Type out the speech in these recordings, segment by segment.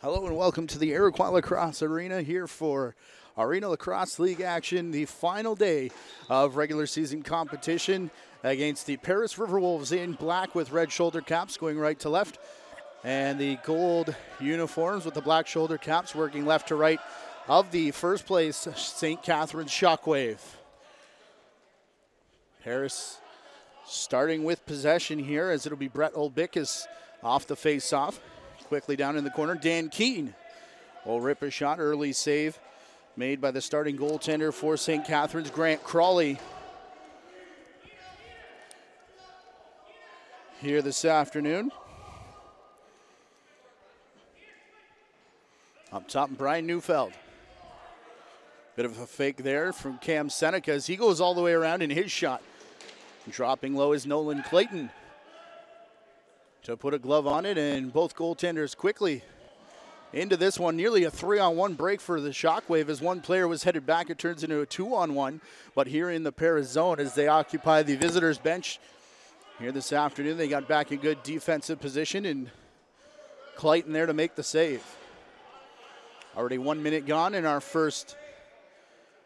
Hello and welcome to the Iroquois Lacrosse Arena here for Arena Lacrosse League action, the final day of regular season competition against the Paris Riverwolves in black with red shoulder caps going right to left, and the gold uniforms with the black shoulder caps working left to right of the first place St. Catharines Shockwave. Paris starting with possession here as it'll be Brett Olbickus off the face-off. Quickly down in the corner, Dan Keene will rip a shot. Early save made by the starting goaltender for St. Catharines, Grant Crawley. Here this afternoon. Up top, Brian Neufeld. Bit of a fake there from Cam Seneca as he goes all the way around in his shot. Dropping low is Nolan Clayton to put a glove on it, and both goaltenders quickly into this one. Nearly a 3-on-1 break for the Shockwave as one player was headed back. It turns into a 2-on-1, but here in the Paris zone as they occupy the visitors' bench here this afternoon, they got back in good defensive position, and Clayton there to make the save. Already 1 minute gone in our first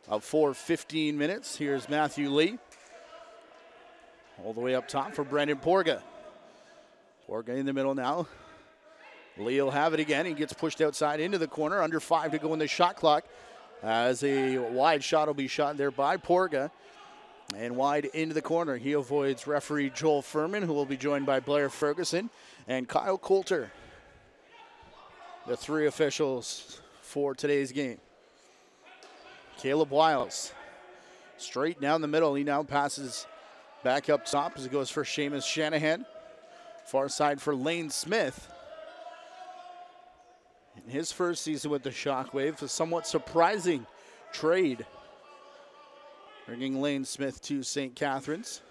of 15 minutes. Here's Matthew Lee all the way up top for Brendan Porga. Porga in the middle now. Lee will have it again. He gets pushed outside into the corner. Under 5 to go in the shot clock as a wide shot will be shot there by Porga. And wide into the corner. He avoids referee Joel Furman, who will be joined by Blair Ferguson and Kyle Coulter. The three officials for today's game. Caleb Wiles straight down the middle. He now passes back up top as it goes for Seamus Shanahan. Far side for Lane Smith. In his first season with the Shockwave, a somewhat surprising trade, bringing Lane Smith to St. Catharines.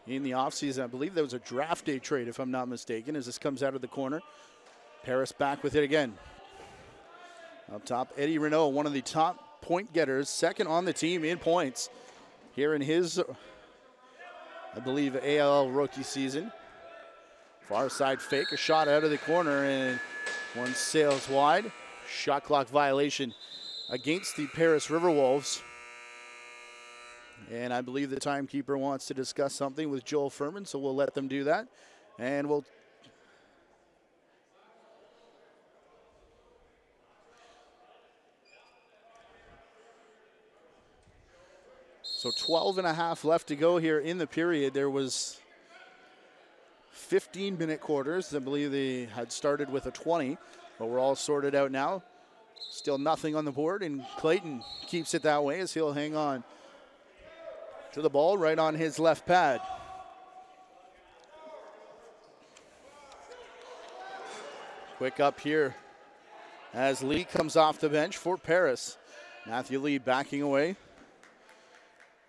In the offseason, I believe there was a draft day trade, if I'm not mistaken, as this comes out of the corner. Paris back with it again. Up top, Eddie Renault, one of the top point getters, second on the team in points here in his, I believe, ALL rookie season. Far side fake, a shot out of the corner, and one sails wide. Shot clock violation against the Paris Riverwolves. And I believe the timekeeper wants to discuss something with Joel Furman, so we'll let them do that. And we'll So 12 and a half left to go here in the period. There was 15-minute quarters. I believe they had started with a 20, but we're all sorted out now. Still nothing on the board, and Clayton keeps it that way as he'll hang on to the ball right on his left pad. Quick up here as Lee comes off the bench for Paris. Matthew Lee backing away.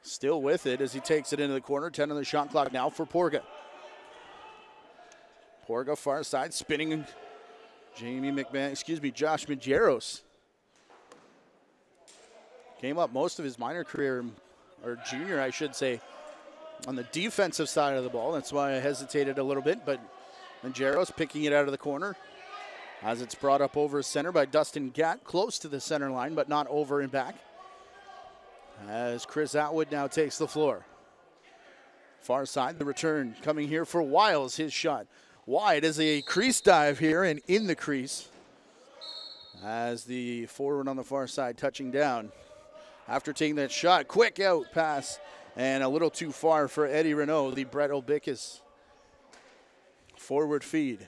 Still with it as he takes it into the corner. 10 on the shot clock now for Porga. Porga far side, spinning Josh Majeros. Came up most of his minor career, or junior, I should say, on the defensive side of the ball. That's why I hesitated a little bit, but Majeros picking it out of the corner as it's brought up over center by Dustin Gatt, close to the center line, but not over and back. As Chris Atwood now takes the floor. Far side, the return coming here for Wiles. His shot wide as a crease dive here and in the crease. As the forward on the far side touching down. After taking that shot, quick out pass and a little too far for Eddie Renault, the Brett Olbickus forward feed.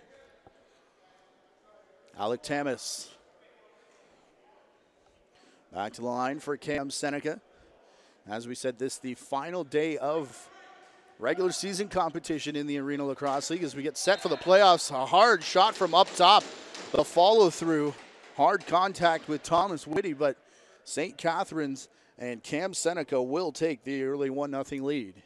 Alec Tamas. Back to the line for Cam Seneca. As we said, this is the final day of regular season competition in the Arena Lacrosse League as we get set for the playoffs. A hard shot from up top. The follow through. Hard contact with Thomas Whitty, but St. Catharines and Cam Seneca will take the early 1-0 lead.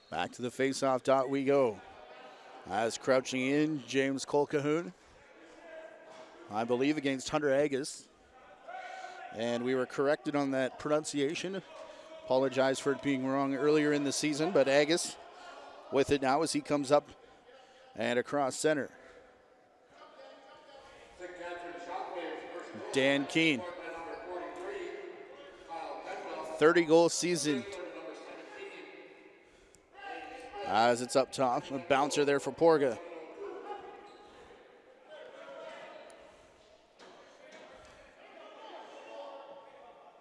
Back to the face-off dot we go. As crouching in, James Colquhoun, I believe against Hunter Agus. And we were corrected on that pronunciation. Apologize for it being wrong earlier in the season, but Agus with it now as he comes up and across center. Dan Keene, 30-goal season. As it's up top, a bouncer there for Porga.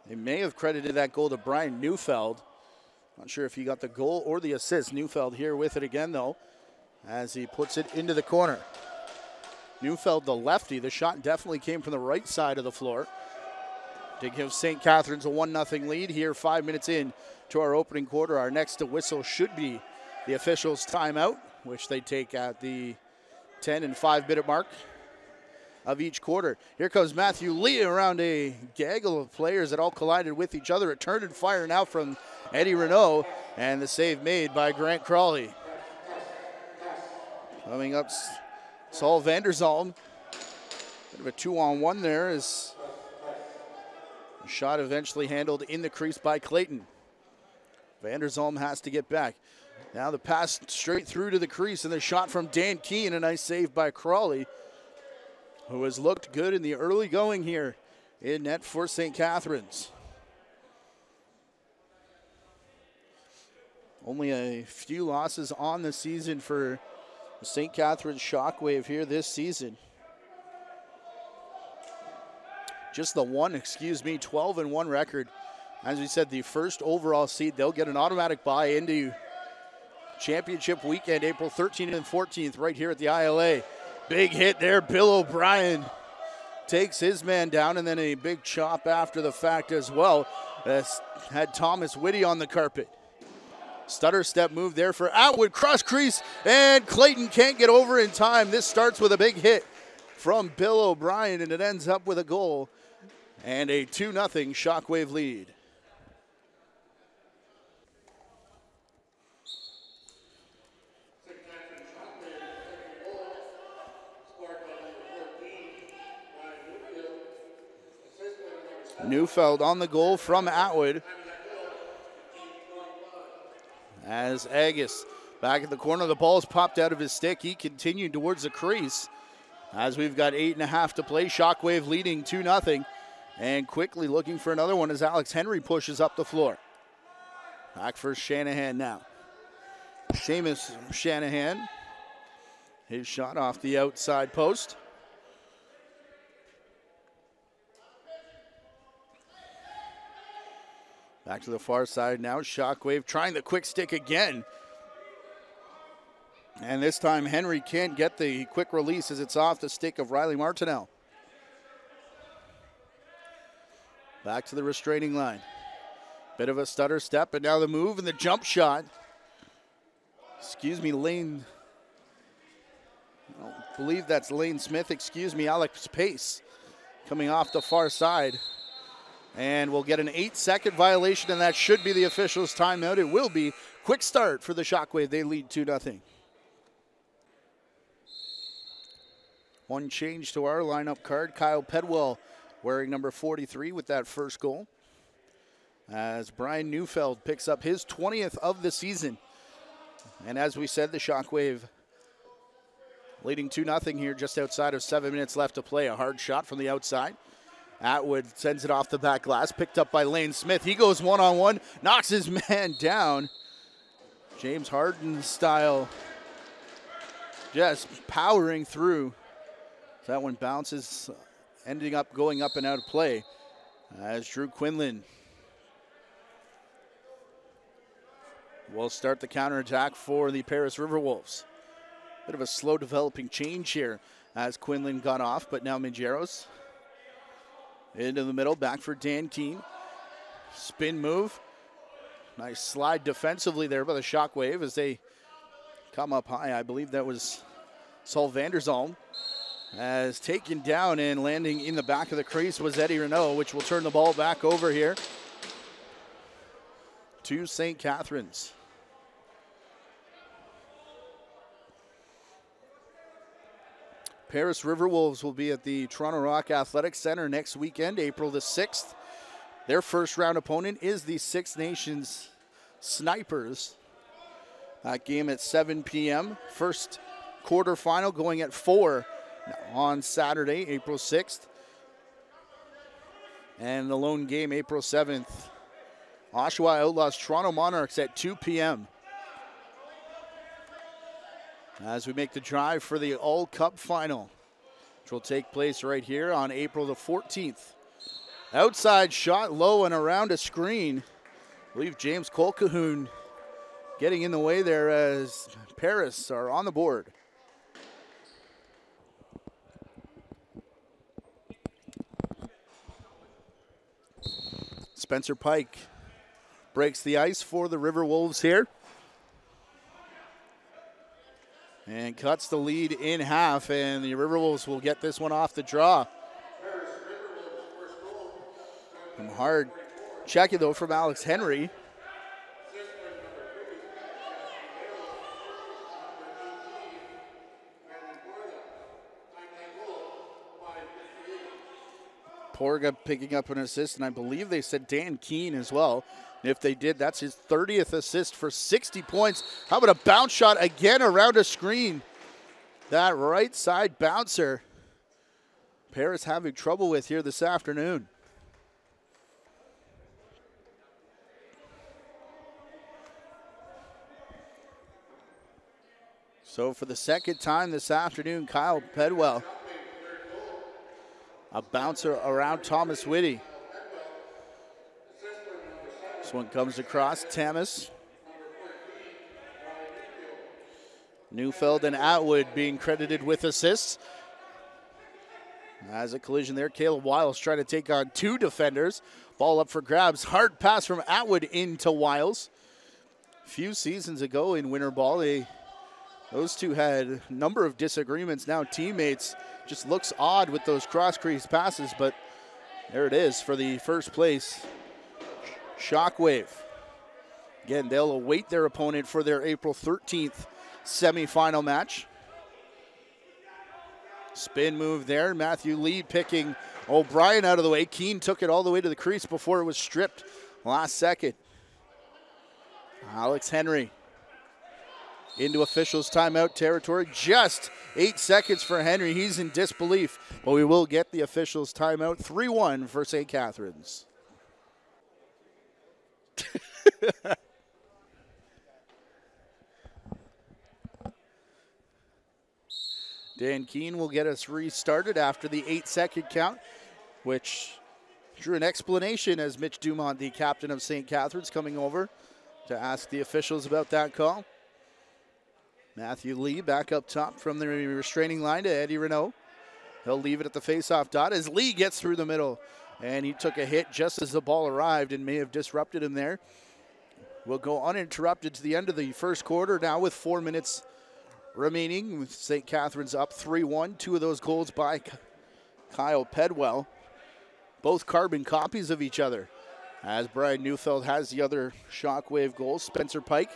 They may have credited that goal to Brian Neufeld. Not sure if he got the goal or the assist. Neufeld here with it again, though, as he puts it into the corner. Neufeld, the lefty. The shot definitely came from the right side of the floor to give St. Catharines a 1-0 lead here 5 minutes in to our opening quarter. Our next to whistle should be the officials' timeout, which they take at the 10 and 5-minute mark of each quarter. Here comes Matthew Lee around a gaggle of players that all collided with each other. A turn and fire now from Eddie Renault, and the save made by Grant Crawley. Coming up, Saul Vanderzalm. Bit of a 2-on-1 there as the shot eventually handled in the crease by Clayton. Vanderzalm has to get back. Now the pass straight through to the crease, and the shot from Dan Keene, a nice save by Crawley, who has looked good in the early going here in net for St. Catharines. Only a few losses on the season for the St. Catharines Shockwave here this season. Just the 12-1 record. As we said, the first overall seed, they'll get an automatic bye into championship weekend, April 13th and 14th, right here at the ILA. Big hit there. Bill O'Brien takes his man down, and then a big chop after the fact as well. Had Thomas Whitty on the carpet. Stutter step move there for Atwood. Cross crease, and Clayton can't get over in time. This starts with a big hit from Bill O'Brien, and it ends up with a goal and a 2-0 Shockwave lead. Neufeld on the goal from Atwood. As Agus back at the corner, the ball's popped out of his stick. He continued towards the crease. As we've got 8.5 to play, Shockwave leading 2-0. And quickly looking for another one as Alex Henry pushes up the floor. Back for Shanahan now. Seamus Shanahan. His shot off the outside post. Back to the far side now. Shockwave trying the quick stick again. And this time Henry can't get the quick release as it's off the stick of Riley Martinell. Back to the restraining line. Bit of a stutter step, and now the move and the jump shot. Lane. I don't believe that's Lane Smith. Alex Pace coming off the far side. And we'll get an 8-second violation, and that should be the officials' timeout. It will be. Quick start for the Shockwave. They lead 2-0. One change to our lineup card. Kyle Pedwell wearing number 43 with that first goal. As Brian Neufeld picks up his 20th of the season. And as we said, the Shockwave leading 2-0 here just outside of 7 minutes left to play. A hard shot from the outside. Atwood sends it off the back glass, picked up by Lane Smith. He goes one-on-one, knocks his man down. James Harden style, just powering through. That one bounces, ending up going up and out of play as Drew Quinlan will start the counterattack for the Paris Riverwolves. Bit of a slow developing change here as Quinlan got off, but now Mingeros into the middle, back for Dan Keene. Spin move. Nice slide defensively there by the Shockwave as they come up high. I believe that was Saul Vanderzalm. As taken down and landing in the back of the crease was Eddie Renault, which will turn the ball back over here to St. Catharines. Paris Riverwolves will be at the Toronto Rock Athletic Center next weekend, April the 6th. Their first round opponent is the Six Nations Snipers. That game at 7 p.m. First quarterfinal going at 4 on Saturday, April 6th. And the lone game, April 7th. Oshawa Outlaws, Toronto Monarchs at 2 p.m. As we make the drive for the All Cup final, which will take place right here on April the 14th. Outside shot low and around a screen. I believe James Colquhoun getting in the way there as Paris are on the board. Spencer Pike breaks the ice for the Riverwolves here. And cuts the lead in half, and the Riverwolves will get this one off the draw. Some hard checking though from Alex Henry. Porga picking up an assist, and I believe they said Dan Keene as well. And if they did, that's his 30th assist for 60 points. How about a bounce shot again around a screen? That right side bouncer, Paris having trouble with here this afternoon. So for the second time this afternoon, Kyle Pedwell. A bouncer around Thomas Whitty. This one comes across Tamas. Neufeld and Atwood being credited with assists. As a collision there, Caleb Wiles trying to take on two defenders. Ball up for grabs. Hard pass from Atwood into Wiles. A few seasons ago in winter ball, those two had a number of disagreements. Now teammates. Just looks odd with those cross-crease passes, but there it is for the first place. Shockwave. Again, they'll await their opponent for their April 13th semifinal match. Spin move there. Matthew Lee picking O'Brien out of the way. Keene took it all the way to the crease before it was stripped last second. Alex Henry into officials' timeout territory. Just 8 seconds for Henry. He's in disbelief, but we will get the officials' timeout. 3-1 for St. Catharines. Dan Keene will get us restarted after the 8-second count, which drew an explanation as Mitch Dumont, the captain of St. Catharines, coming over to ask the officials about that call. Matthew Lee back up top from the restraining line to Eddie Renault. He'll leave it at the faceoff dot as Lee gets through the middle. And he took a hit just as the ball arrived and may have disrupted him there. We'll go uninterrupted to the end of the first quarter now with 4 minutes remaining. With St. Catharines up 3-1. Two of those goals by Kyle Pedwell. Both carbon copies of each other. As Brian Neufeld has the other Shockwave goal. Spencer Pike,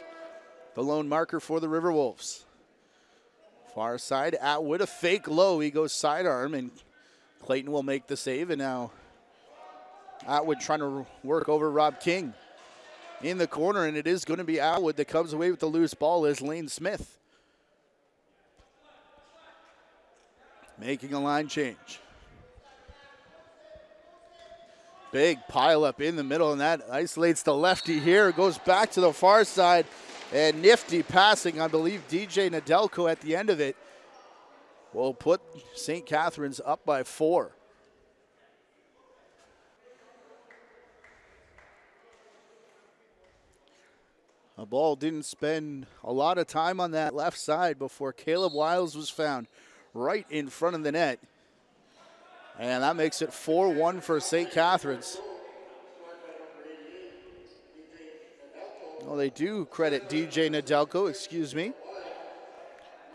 the lone marker for the Riverwolves. Far side, Atwood, a fake low. He goes sidearm, and Clayton will make the save. And now Atwood trying to work over Rob King in the corner, and it is going to be Atwood that comes away with the loose ball as Lane Smith making a line change. Big pile up in the middle, and that isolates the lefty here. Goes back to the far side, and nifty passing, I believe DJ Nedelko at the end of it will put St. Catharines up by 4. The ball didn't spend a lot of time on that left side before Caleb Wiles was found right in front of the net. And that makes it 4-1 for St. Catharines. Well, they do credit DJ Nedelko, excuse me,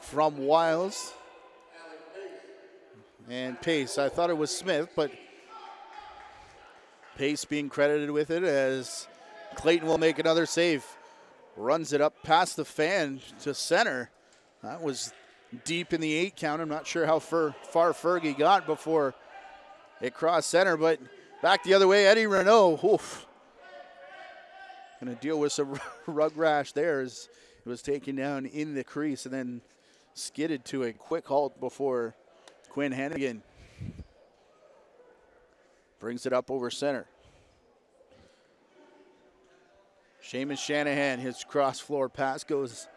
from Wiles and Pace. I thought it was Smith, but Pace being credited with it as Clayton will make another save. Runs it up past the fan to center. That was deep in the 8 count. I'm not sure how far Fergie got before it crossed center, but Back the other way, Eddie Renault. Oof. Going to deal with some rug rash there as it was taken down in the crease and then skidded to a quick halt before Quinn Hennigan brings it up over center. Seamus Shanahan, his cross floor pass goes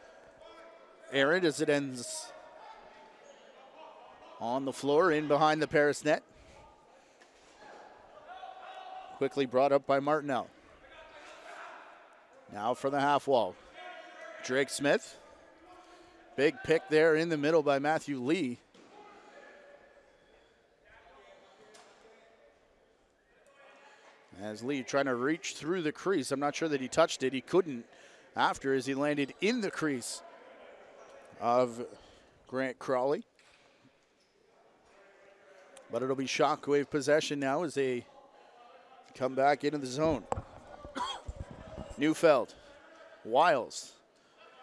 errant as it ends on the floor in behind the Paris net. Quickly brought up by Martinell. Now for the half wall. Drake Smith. Big pick there in the middle by Matthew Lee. As Lee trying to reach through the crease. I'm not sure that he touched it. He couldn't after as he landed in the crease of Grant Crawley. But it'll be Shockwave possession now as they come back into the zone. Neufeld. Wiles.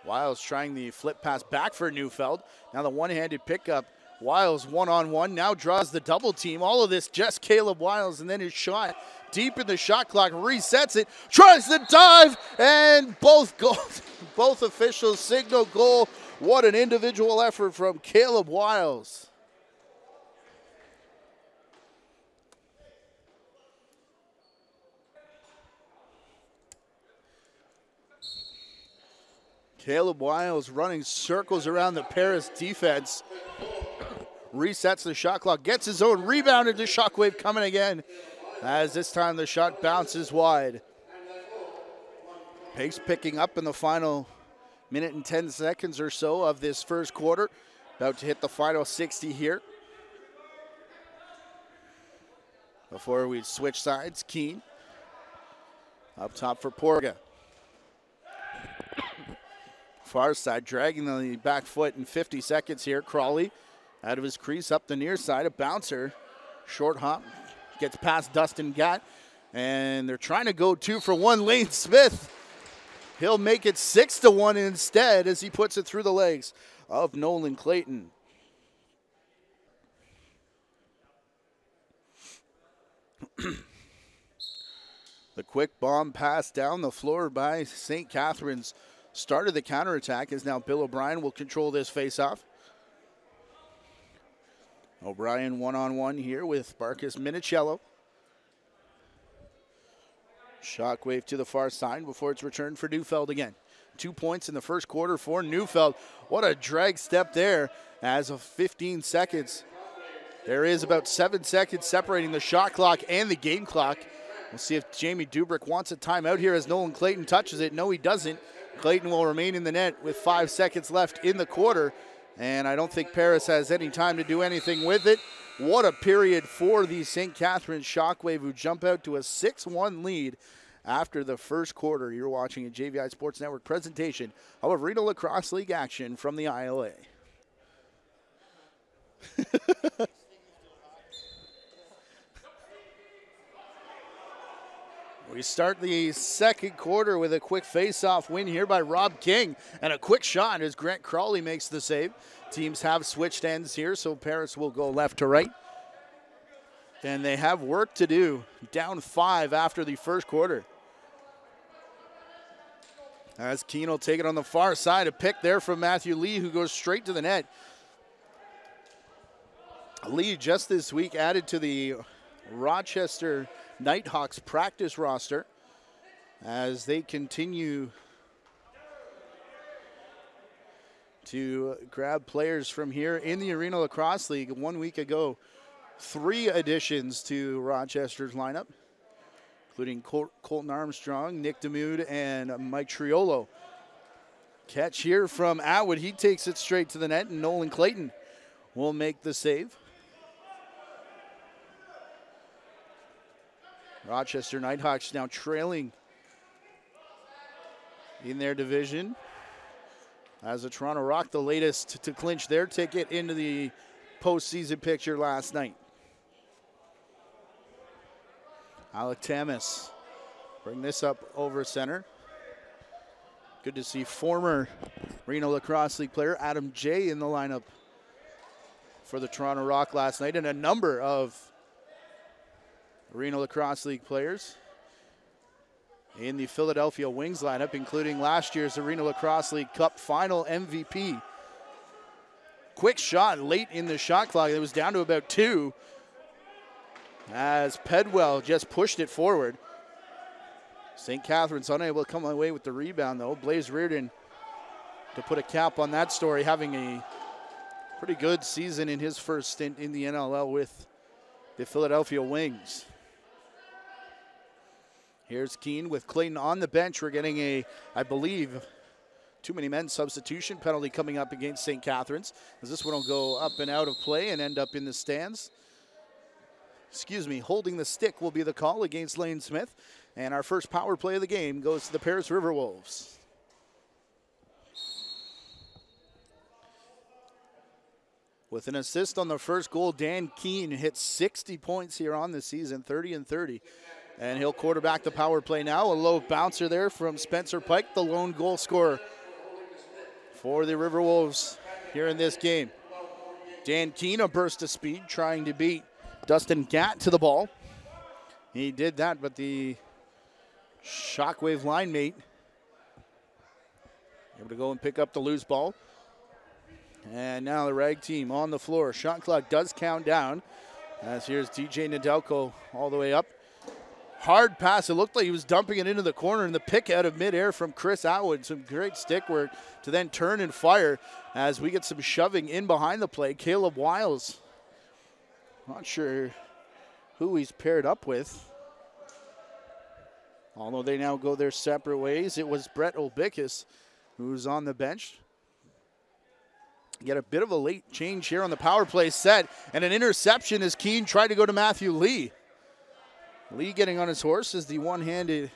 Wiles trying the flip pass back for Neufeld. Now the one-handed pickup. Wiles one-on-one. Now draws the double team. All of this just Caleb Wiles, and then his shot deep in the shot clock. Resets it. Tries the dive, and both goals. Both officials signal goal. What an individual effort from Caleb Wiles. Caleb Wiles running circles around the Paris defense. Resets the shot clock, gets his own rebound into Shockwave coming again. As this time the shot bounces wide. Pace picking up in the final minute and 10 seconds or so of this first quarter. About to hit the final 60 here. Before we switch sides, Keene up top for Porga. Far side, dragging the back foot in 50 seconds here. Crawley out of his crease up the near side. A bouncer, short hop, gets past Dustin Gatt. And they're trying to go 2 for 1. Lane Smith, he'll make it 6-1 instead as he puts it through the legs of Nolan Clayton. The quick bomb pass down the floor by St. Catharines started the counterattack as now Bill O'Brien will control this faceoff. O'Brien one-on-one here with Marcus Minicello. Shockwave to the far side before it's returned for Neufeld again. 2 points in the first quarter for Neufeld. What a drag step there as of 15 seconds. There is about 7 seconds separating the shot clock and the game clock. We'll see if Jamie Dubrick wants a timeout here as Nolan Clayton touches it. No, he doesn't. Clayton will remain in the net with 5 seconds left in the quarter. And I don't think Paris has any time to do anything with it. What a period for the St. Catharines Shockwave, who jump out to a 6-1 lead after the first quarter. You're watching a JVI Sports Network presentation of Arena Lacrosse League action from the ILA. We start the second quarter with a quick face-off win here by Rob King. And a quick shot as Grant Crawley makes the save. Teams have switched ends here, so Paris will go left to right. And they have work to do. Down 5 after the first quarter. As Keene will take it on the far side. A pick there from Matthew Lee, who goes straight to the net. Lee just this week added to the Rochester Nighthawks practice roster as they continue to grab players from here in the Arena Lacrosse League. 1 week ago, 3 additions to Rochester's lineup, including Colton Armstrong, Nick Demude, and Mike Triolo. Catch here from Atwood. He takes it straight to the net, and Nolan Clayton will make the save. Rochester Nighthawks now trailing in their division as the Toronto Rock, the latest to clinch their ticket into the postseason picture last night. Alec Tamas bring this up over center. Good to see former Reno Lacrosse League player Adam Jay in the lineup for the Toronto Rock last night, and a number of Arena Lacrosse League players in the Philadelphia Wings lineup, including last year's Arena Lacrosse League Cup final MVP. Quick shot late in the shot clock. It was down to about 2 as Pedwell just pushed it forward. St. Catharines unable to come away with the rebound, though. Blaze Reardon to put a cap on that story, having a pretty good season in his first stint in the NLL with the Philadelphia Wings. Here's Keene with Clayton on the bench. We're getting a, I believe, too many men substitution penalty coming up against St. Catharines, as this one will go up and out of play and end up in the stands. Excuse me, holding the stick will be the call against Lane Smith. And our first power play of the game goes to the Paris Riverwolves. With an assist on the first goal, Dan Keene hits 60 points here on the season, 30 and 30. And he'll quarterback the power play now. A low bouncer there from Spencer Pike, the lone goal scorer for the Riverwolves here in this game. Dan Keene, a burst of speed, trying to beat Dustin Gatt to the ball. He did that, but the Shockwave line mate able to go and pick up the loose ball. And now the Rag team on the floor. Shot clock does count down, as here's DJ Nedelko all the way up. Hard pass. It looked like he was dumping it into the corner, and the pick out of midair from Chris Atwood. Some great stick work to then turn and fire as we get some shoving in behind the play. Caleb Wiles, not sure who he's paired up with, although they now go their separate ways. It was Brett Olbickus who's on the bench. Get a bit of a late change here on the power play set, and an interception as Keene tried to go to Matthew Lee. Lee getting on his horse as the one-handed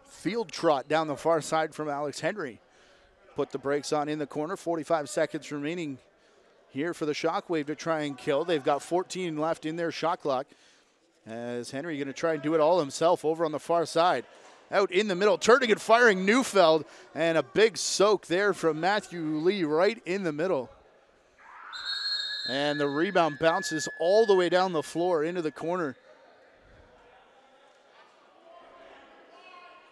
field trot down the far side from Alex Henry. Put the brakes on in the corner. 45 seconds remaining here for the Shockwave to try and kill. They've got 14 left in their shot clock, as Henry going to try and do it all himself over on the far side. Out in the middle, turning and firing Neufeld, and a big soak there from Matthew Lee right in the middle. And the rebound bounces all the way down the floor into the corner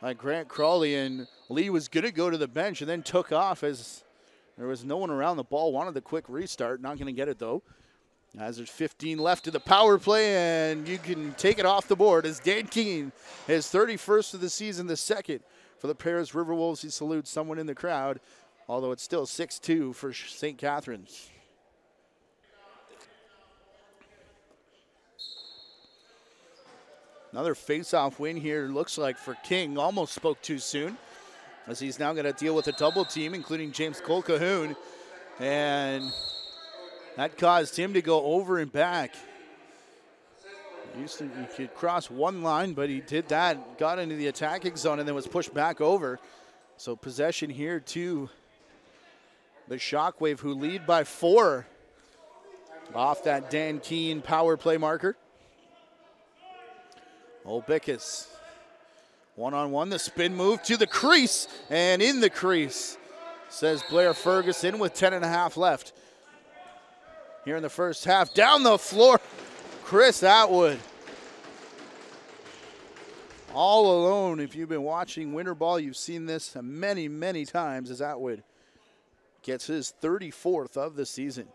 by Grant Crawley, and Lee was going to go to the bench and then took off as there was no one around the ball. Wanted the quick restart, not going to get it though, as there's 15 left to the power play, and you can take it off the board as Dan Keene, his 31st of the season, the second for the Paris Riverwolves. He salutes someone in the crowd, although it's still 6-2 for St. Catharines. Another face-off win here, looks like, for King. Almost spoke too soon, as he's now going to deal with a double team, including James Colquhoun. And that caused him to go over and back. He could cross one line, but he did that, got into the attacking zone, and then was pushed back over. So possession here to the Shockwave, who lead by 4 off that Dan Keene power play marker. Olbickus, one-on-one, the spin move to the crease, and in the crease, says Blair Ferguson with 10.5 left. Here in the first half, down the floor, Chris Atwood. All alone. If you've been watching winter ball, you've seen this many, many times as Atwood gets his 34th of the season.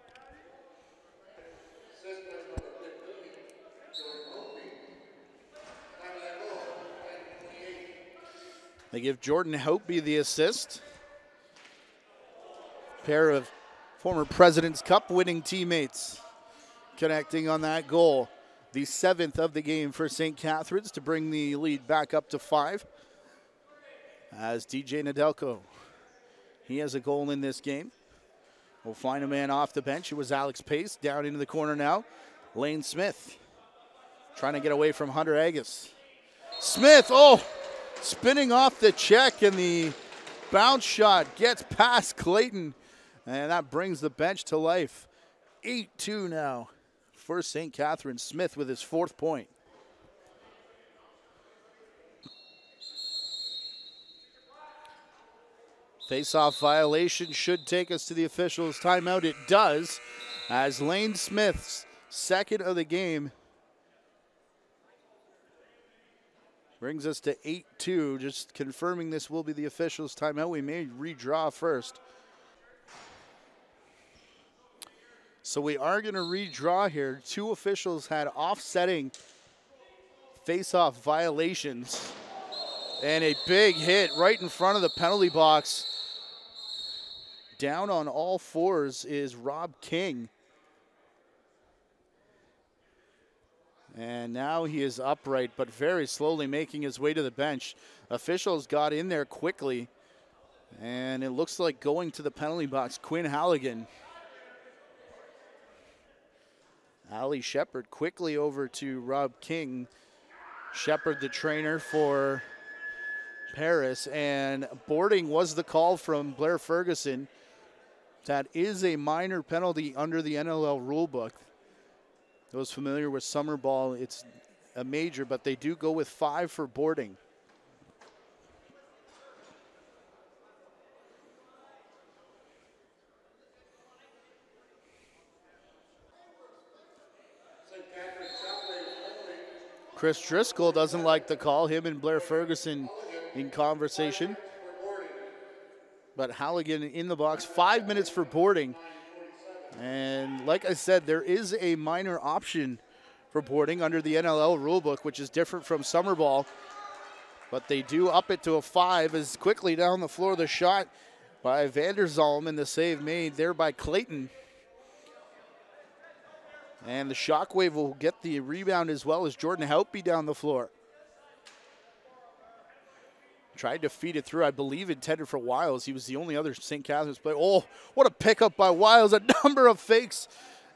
They give Jordan Hope the assist. Pair of former President's Cup winning teammates connecting on that goal. The 7th of the game for St. Catharines to bring the lead back up to 5. As DJ Nedelko, he has a goal in this game. We'll find a man off the bench. It was Alex Pace down into the corner now. Lane Smith trying to get away from Hunter Agus. Smith, spinning off the check, and the bounce shot gets past Clayton, and that brings the bench to life. 8-2 now for St. Catharines. Smith with his 4th point. Face-off violation should take us to the officials' timeout. It does, as Lane Smith's 2nd of the game Brings us to 8-2, just confirming this will be the officials' timeout. We may redraw first. So we are going to redraw here. Two officials had offsetting face-off violations. And a big hit right in front of the penalty box. Down on all fours is Rob King. And now he is upright, but very slowly making his way to the bench. Officials got in there quickly. And it looks like going to the penalty box, Quinn Halligan. Ali Shepard quickly over to Rob King. Shepard, the trainer for Paris, and boarding was the call from Blair Ferguson. That is a minor penalty under the NLL rulebook. Those familiar with summer ball, it's a major, but they do go with 5 for boarding. Chris Driscoll doesn't like the call. Him and Blair Ferguson in conversation. But Halligan in the box, 5 minutes for boarding. And like I said, there is a minor option for boarding under the NLL rulebook, which is different from summer ball. But they do up it to a 5 as quickly down the floor the shot by Vanderzalm and the save made there by Clayton. And the Shockwave will get the rebound as well as Jordan Houtby down the floor. Tried to feed it through, I believe intended for Wiles. He was the only other St. Catharines player. Oh, what a pickup by Wiles, a number of fakes.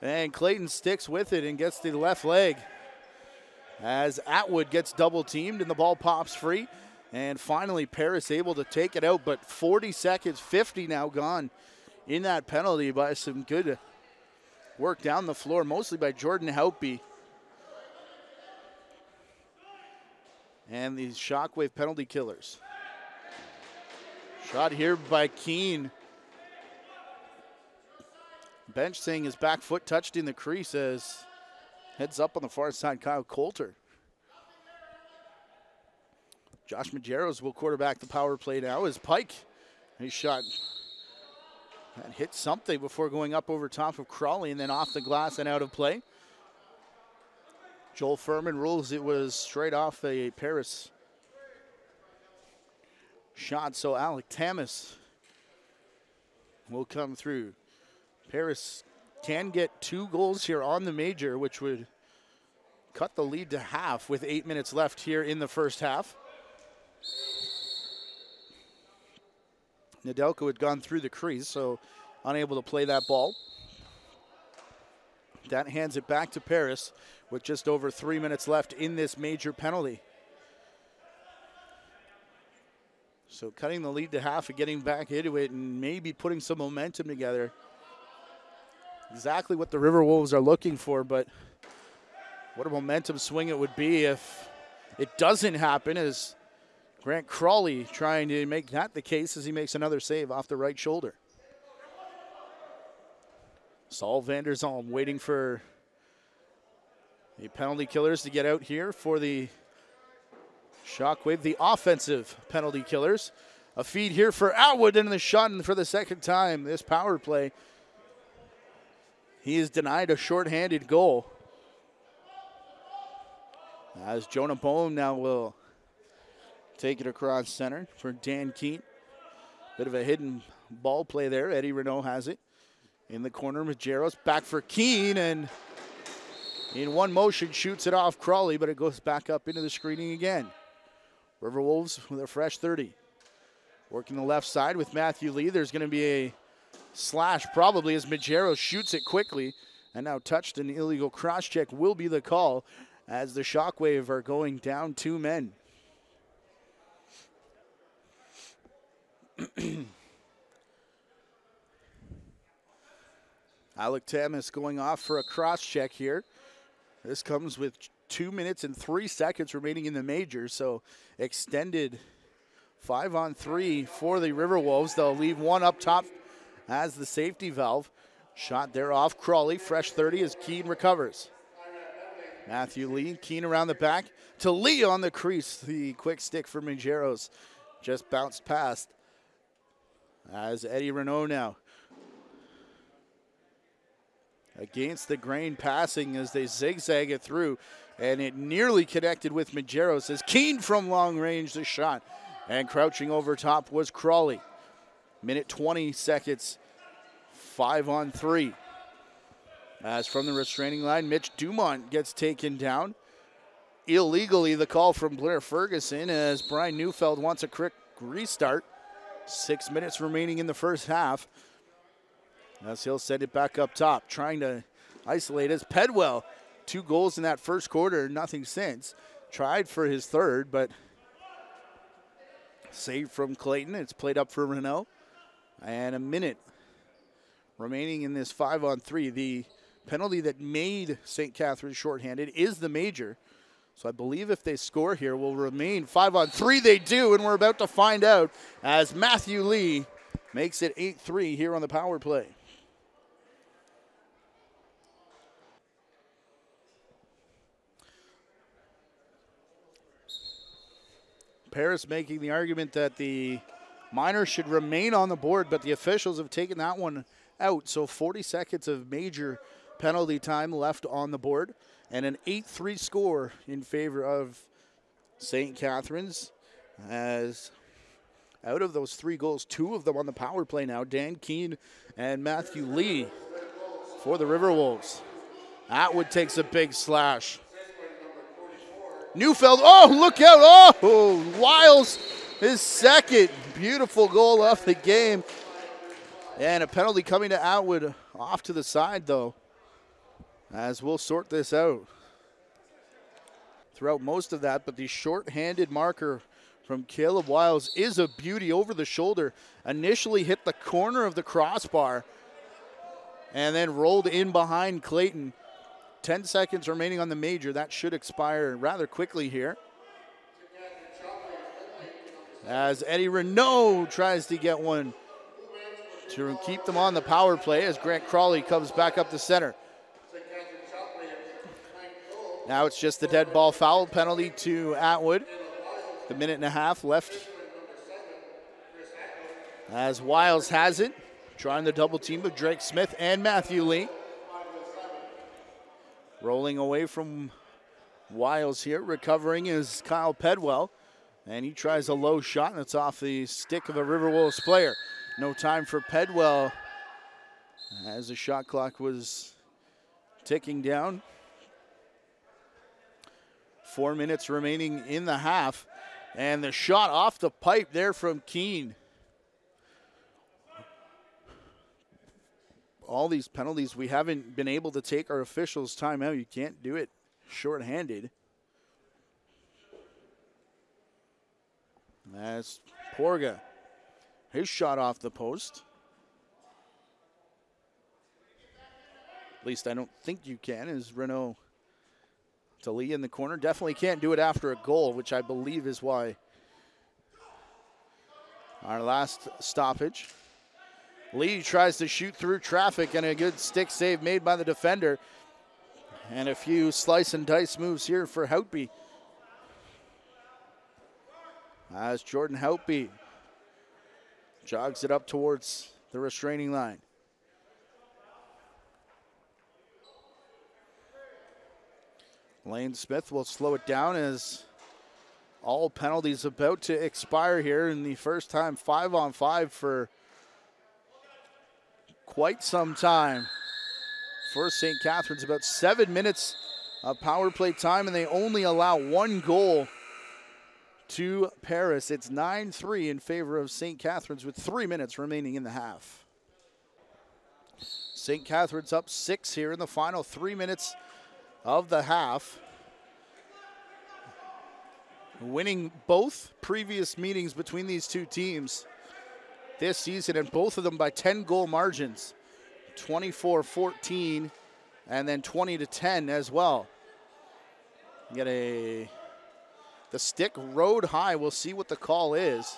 And Clayton sticks with it and gets the left leg. As Atwood gets double teamed and the ball pops free. And finally Paris able to take it out, but 40 seconds, 50 now gone in that penalty by some good work down the floor, mostly by Jordan Houtby. And these Shockwave penalty killers. Shot here by Keene. Bench saying his back foot touched in the crease as heads up on the far side, Kyle Coulter. Josh Majeros will quarterback the power play now as Pike. He shot and hit something before going up over top of Crawley and then off the glass and out of play. Joel Furman rules it was straight off a Paris shot, so Alec Tamas will come through. Paris can get 2 goals here on the major, which would cut the lead to half with 8 minutes left here in the first half. Nedelko had gone through the crease, so unable to play that ball. That hands it back to Paris with just over 3 minutes left in this major penalty. So cutting the lead to half and getting back into it and maybe putting some momentum together. Exactly what the Riverwolves are looking for, but what a momentum swing it would be if it doesn't happen, as Grant Crawley trying to make that the case as he makes another save off the right shoulder. Saul Vanderzalm waiting for the penalty killers to get out here for the Shockwave, the offensive penalty killers. A feed here for Atwood and the shot for the second time this power play. He is denied a shorthanded goal. As Jonah Bohm now will take it across center for Dan Keene. Bit of a hidden ball play there. Eddie Renault has it. In the corner, Majeros back for Keene, and in one motion shoots it off Crawley, but it goes back up into the screening again. Riverwolves with a fresh 30. Working the left side with Matthew Lee. There's going to be a slash probably as Majeros shoots it quickly, and now touched an illegal cross check will be the call as the Shockwave are going down 2 men. Alec Tamas going off for a cross check here. This comes with 2 minutes and 3 seconds remaining in the major, so extended 5-on-3 for the Riverwolves. They'll leave one up top as the safety valve. Shot there off Crawley, fresh 30 as Keene recovers. Matthew Lee, Keene around the back to Lee on the crease. The quick stick for Majeros just bounced past. As Eddie Renault now against the grain passing as they zigzag it through, and it nearly connected with Majeros as Keene from long range the shot, and crouching over top was Crawley. Minute 20 seconds, 5-on-3. As from the restraining line, Mitch Dumont gets taken down. Illegally, the call from Blair Ferguson as Brian Neufeld wants a quick restart. 6 minutes remaining in the first half. As he'll send it back up top, trying to isolate as Pedwell. 2 goals in that first quarter, nothing since. Tried for his third, but saved from Clayton. It's played up for Renault. And a minute remaining in this 5-on-3. The penalty that made St. Catharines shorthanded is the major. So I believe if they score here, will remain 5-on-3. They do, and we're about to find out as Matthew Lee makes it 8-3 here on the power play. Paris making the argument that the minor should remain on the board, but the officials have taken that one out. So 40 seconds of major penalty time left on the board, and an 8-3 score in favor of St. Catharines. As out of those 3 goals, 2 of them on the power play now, Dan Keene and Matthew Lee for the Riverwolves. Atwood takes a big slash. Neufeld, oh, look out, oh, Wiles, his second beautiful goal of the game. And a penalty coming to Atwood off to the side, though, as we'll sort this out throughout most of that. But the short-handed marker from Caleb Wiles is a beauty over the shoulder. Initially hit the corner of the crossbar and then rolled in behind Clayton. 10 seconds remaining on the major. That should expire rather quickly here. As Eddie Renault tries to get one to keep them on the power play as Grant Crawley comes back up the center. Now it's just the dead ball foul penalty to Atwood. The minute and a half left. As Wiles has it, trying the double team of Drake Smith and Matthew Lee. Rolling away from Wiles here. Recovering is Kyle Pedwell. And he tries a low shot, and it's off the stick of a Riverwolves player. No time for Pedwell as the shot clock was ticking down. 4 minutes remaining in the half. And the shot off the pipe there from Keene. All these penalties, we haven't been able to take our officials' time out. You can't do it short-handed. That's Porga. His shot off the post. At least I don't think you can, as Renault to Lee in the corner. Definitely can't do it after a goal, which I believe is why our last stoppage. Lee tries to shoot through traffic, and a good stick save made by the defender. And a few slice and dice moves here for Houtby. As Jordan Houtby jogs it up towards the restraining line. Lane Smith will slow it down as all penalties about to expire here in the first time 5-on-5 for quite some time for St. Catharines. About 7 minutes of power play time, and they only allow 1 goal to Paris. It's 9-3 in favor of St. Catharines with 3 minutes remaining in the half. St. Catharines up 6 here in the final 3 minutes of the half. Winning both previous meetings between these two teams this season, and both of them by 10-goal margins. 24-14 and then 20-10 as well. You get the stick rode high. We'll see what the call is.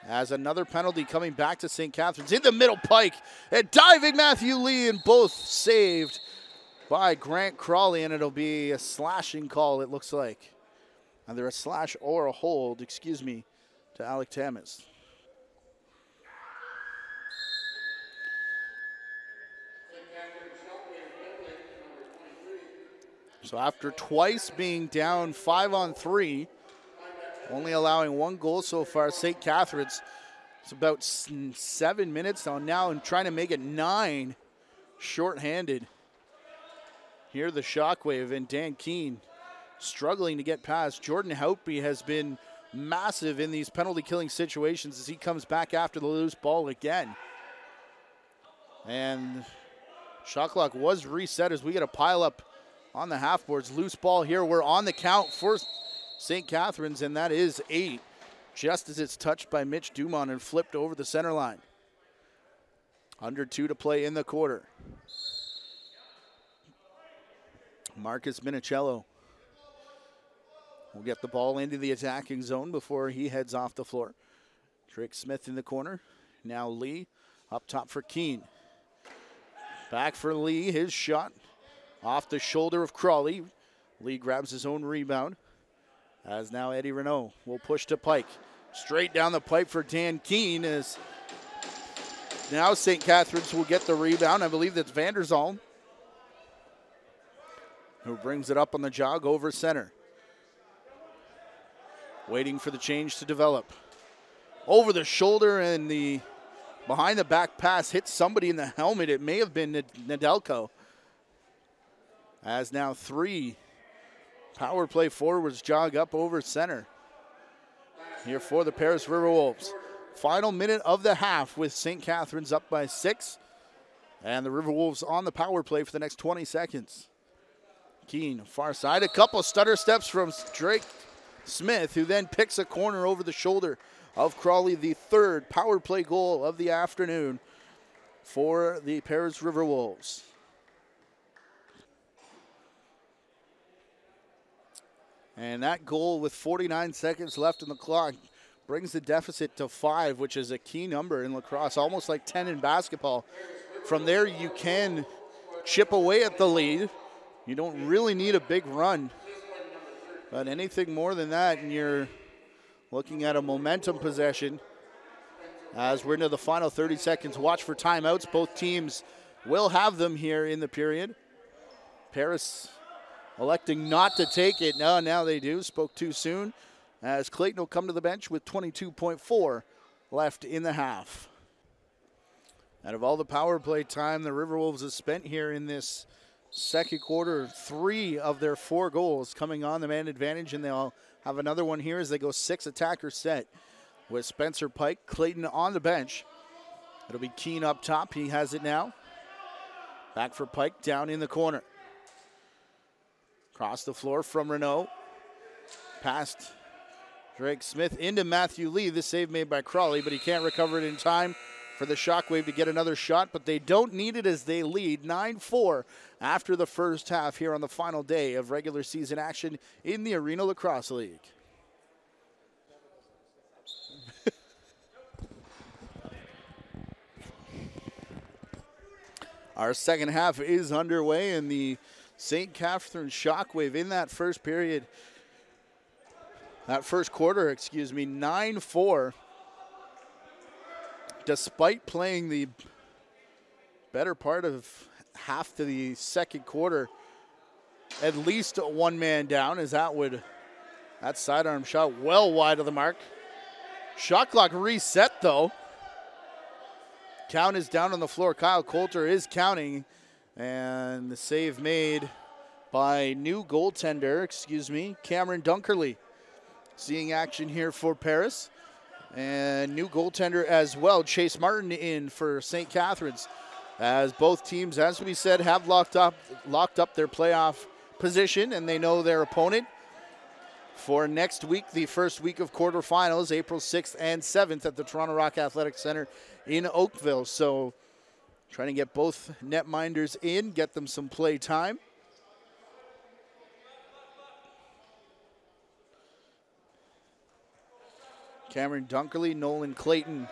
As another penalty coming back to St. Catharines in the middle pike. And diving Matthew Lee, and both saved by Grant Crawley, and it'll be a slashing call, it looks like. Either a slash or a hold, to Alec Tamas. So after twice being down 5-on-3, only allowing one goal so far, St. Catharines, it's about 7 minutes now and trying to make it 9 shorthanded. Here the Shockwave and Dan Keene struggling to get past. Jordan Houtby has been massive in these penalty killing situations as he comes back after the loose ball again. And shot clock was reset as we get a pile up on the half boards. Loose ball here. We're on the count for St. Catharines, and that is 8, just as it's touched by Mitch Dumont and flipped over the center line. Under 2 to play in the quarter. Marcus Minicello will get the ball into the attacking zone before he heads off the floor. Drake Smith in the corner. Now Lee up top for Keene. Back for Lee, his shot off the shoulder of Crawley. Lee grabs his own rebound. As now Eddie Renault will push to Pike. Straight down the pipe for Dan Keene as now St. Catharines will get the rebound. I believe that's Vanderzalm who brings it up on the jog over center. Waiting for the change to develop. Over the shoulder and the behind the back pass hits somebody in the helmet. It may have been Nedelko. As now 3 power play forwards jog up over center. Here for the Paris Riverwolves. Final minute of the half with St. Catharines up by 6. And the Riverwolves on the power play for the next 20 seconds. Keene, far side. A couple stutter steps from Drake Smith, who then picks a corner over the shoulder of Crawley. The 3rd power play goal of the afternoon for the Paris Riverwolves. And that goal with 49 seconds left in the clock brings the deficit to 5, which is a key number in lacrosse, almost like 10 in basketball. From there, you can chip away at the lead. You don't really need a big run. But anything more than that, and you're looking at a momentum possession. As we're into the final 30 seconds, watch for timeouts. Both teams will have them here in the period. Paris electing not to take it. No, now they do. Spoke too soon. As Clayton will come to the bench with 22.4 left in the half. Out of all the power play time the Riverwolves have spent here in this second quarter, 3 of their 4 goals coming on the man advantage, and they'll have another one here as they go 6 attacker set with Spencer Pike. Clayton on the bench. It'll be Keene up top. He has it now. Back for Pike down in the corner. Across the floor from Renault. Past Drake Smith into Matthew Lee. The save made by Crawley, but he can't recover it in time for the Shockwave to get another shot, but they don't need it as they lead 9-4 after the first half here on the final day of regular season action in the Arena Lacrosse League. Our second half is underway, and the St. Catharines Shockwave in that first period, that first quarter, 9-4. Despite playing the better part of half to the second quarter, at least one man down, as that sidearm shot well wide of the mark. Shot clock reset though. Count is down on the floor. Kyle Coulter is counting, and the save made by new goaltender, Cameron Dunkerley. Seeing action here for Paris. And new goaltender as well, Chase Martin in for St. Catharines. As both teams, as we said, have locked up their playoff position, and they know their opponent for next week, the first week of quarterfinals, April 6th and 7th at the Toronto Rock Athletic Center in Oakville. So trying to get both netminders in, get them some play time. Cameron Dunkerley, Nolan Clayton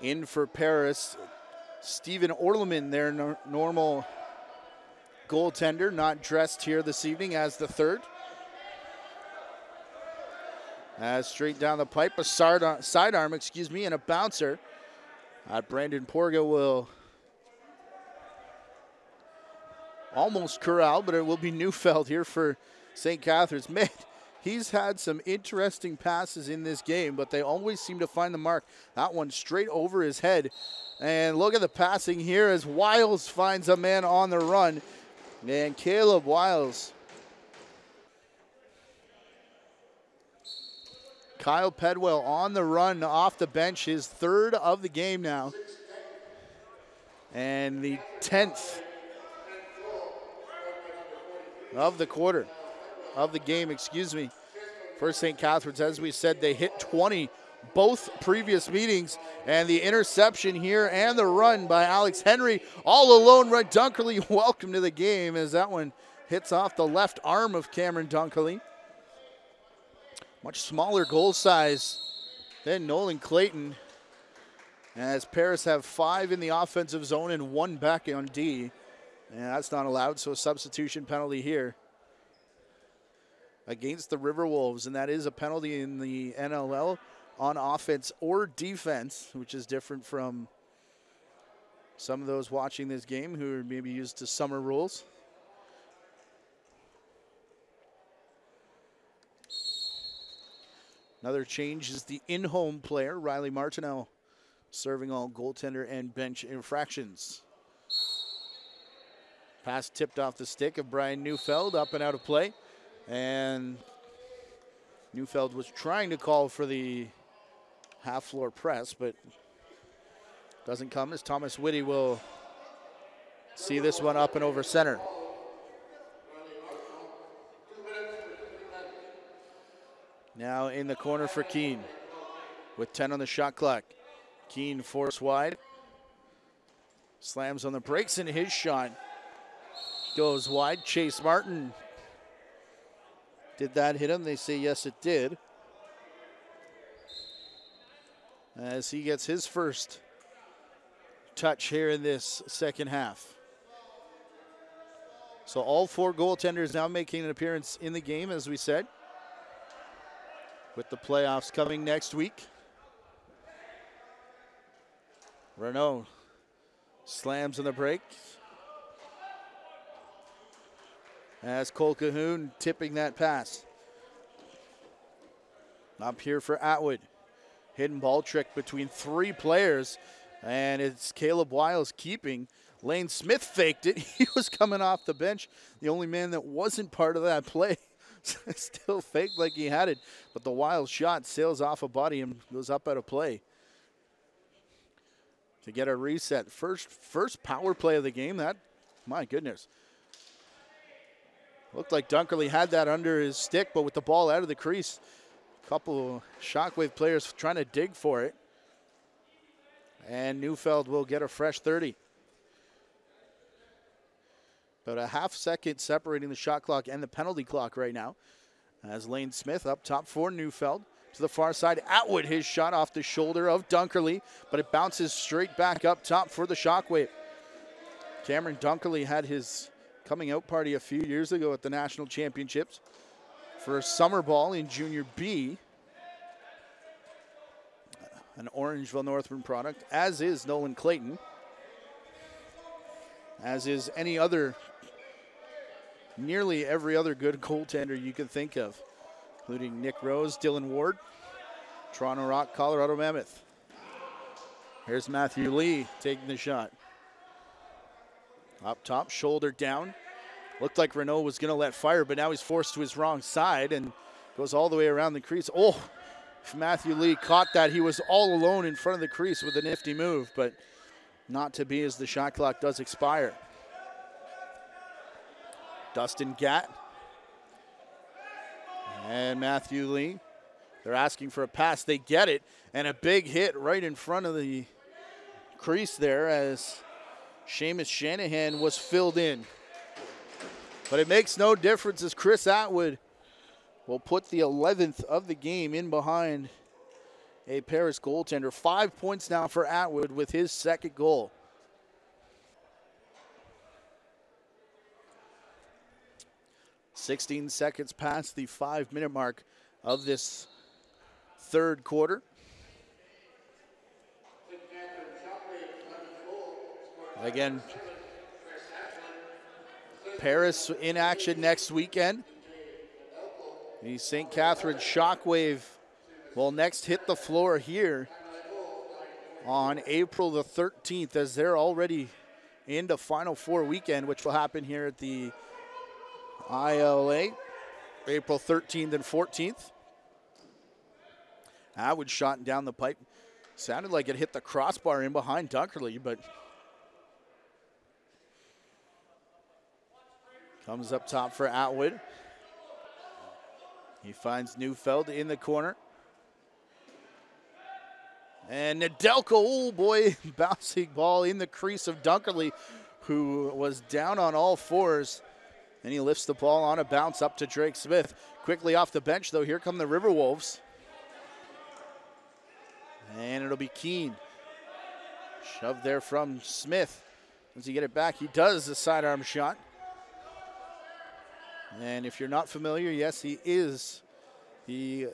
in for Paris. Steven Orleman, their normal goaltender, not dressed here this evening as the third. As straight down the pipe, a sidearm, and a bouncer. Brandon Porga will almost corral, but it will be Neufeld here for St. Catharines. Man, he's had some interesting passes in this game, but they always seem to find the mark. That one straight over his head. And look at the passing here as Wiles finds a man on the run. And Caleb Wiles. Kyle Pedwell on the run off the bench, his third of the game now. And the 10th of the quarter, of the game, for St. Catharines. As we said, they hit 20 both previous meetings, and the interception here and the run by Alex Henry. All alone, Red Dunkerley, welcome to the game as that one hits off the left arm of Cameron Dunkerley. Much smaller goal size than Nolan Clayton, as Paris have 5 in the offensive zone and 1 back on D. And that's not allowed, so a substitution penalty here against the Riverwolves, and that is a penalty in the NLL on offense or defense, which is different from some of those watching this game who are maybe used to summer rules. Another change is the in-home player, Riley Martineau, serving all goaltender and bench infractions. Pass tipped off the stick of Brian Neufeld, up and out of play. And Neufeld was trying to call for the half-floor press, but doesn't come as Thomas Whitty will see this one up and over center. Now in the corner for Keene with 10 on the shot clock. Keene forced wide. Slams on the brakes, and his shot goes wide. Chase Martin. Did that hit him? They say yes, it did. As he gets his first touch here in this second half. So all 4 goaltenders now making an appearance in the game, as we said, with the playoffs coming next week. Renault slams on the brake. As Cole Cahoon tipping that pass. Up here for Atwood. Hidden ball trick between 3 players, and it's Caleb Wiles keeping. Lane Smith faked it. He was coming off the bench. The only man that wasn't part of that play still faked like he had it, but the Wiles shot sails off a body and goes up out of play. To get a reset. First power play of the game. That, my goodness. Looked like Dunkerley had that under his stick, but with the ball out of the crease, a couple of Shockwave players trying to dig for it. And Neufeld will get a fresh 30. About a half second separating the shot clock and the penalty clock right now. As Lane Smith up top for Neufeld. To the far side, Atwood, his shot off the shoulder of Dunkerley, but it bounces straight back up top for the Shockwave. Cameron Dunkerley had his coming out party a few years ago at the National Championships for summer ball in Junior B. An Orangeville Northern product, as is Nolan Clayton. As is nearly every other good goaltender you can think of, including Nick Rose, Dylan Ward, Toronto Rock, Colorado Mammoth. Here's Matthew Lee taking the shot. Up top, shoulder down. Looked like Renault was going to let fire, but now he's forced to his wrong side and goes all the way around the crease. Oh, if Matthew Lee caught that, he was all alone in front of the crease with a nifty move, but not to be as the shot clock does expire. Dustin Gatt and Matthew Lee. They're asking for a pass. They get it, and a big hit right in front of the crease there as Seamus Shanahan was filled in. But it makes no difference as Chris Atwood will put the 11th of the game in behind a Paris goaltender. 5 points now for Atwood with his second goal. 16 seconds past the 5-minute mark of this third quarter. Again, Paris in action next weekend. The St. Catharines Shockwave will next hit the floor here on April the 13th, as they're already into Final Four weekend, which will happen here at the ILA, April 13th and 14th. Atwood shot down the pipe. Sounded like it hit the crossbar in behind Dunkerley, but comes up top for Atwood. He finds Neufeld in the corner. And Nedelko, oh boy, bouncing ball in the crease of Dunkerley, who was down on all fours. And he lifts the ball on a bounce up to Drake Smith. Quickly off the bench, though, here come the Riverwolves. And it'll be Keene. Shoved there from Smith. Does he get it back? He does, the sidearm shot. And if you're not familiar, yes, he is the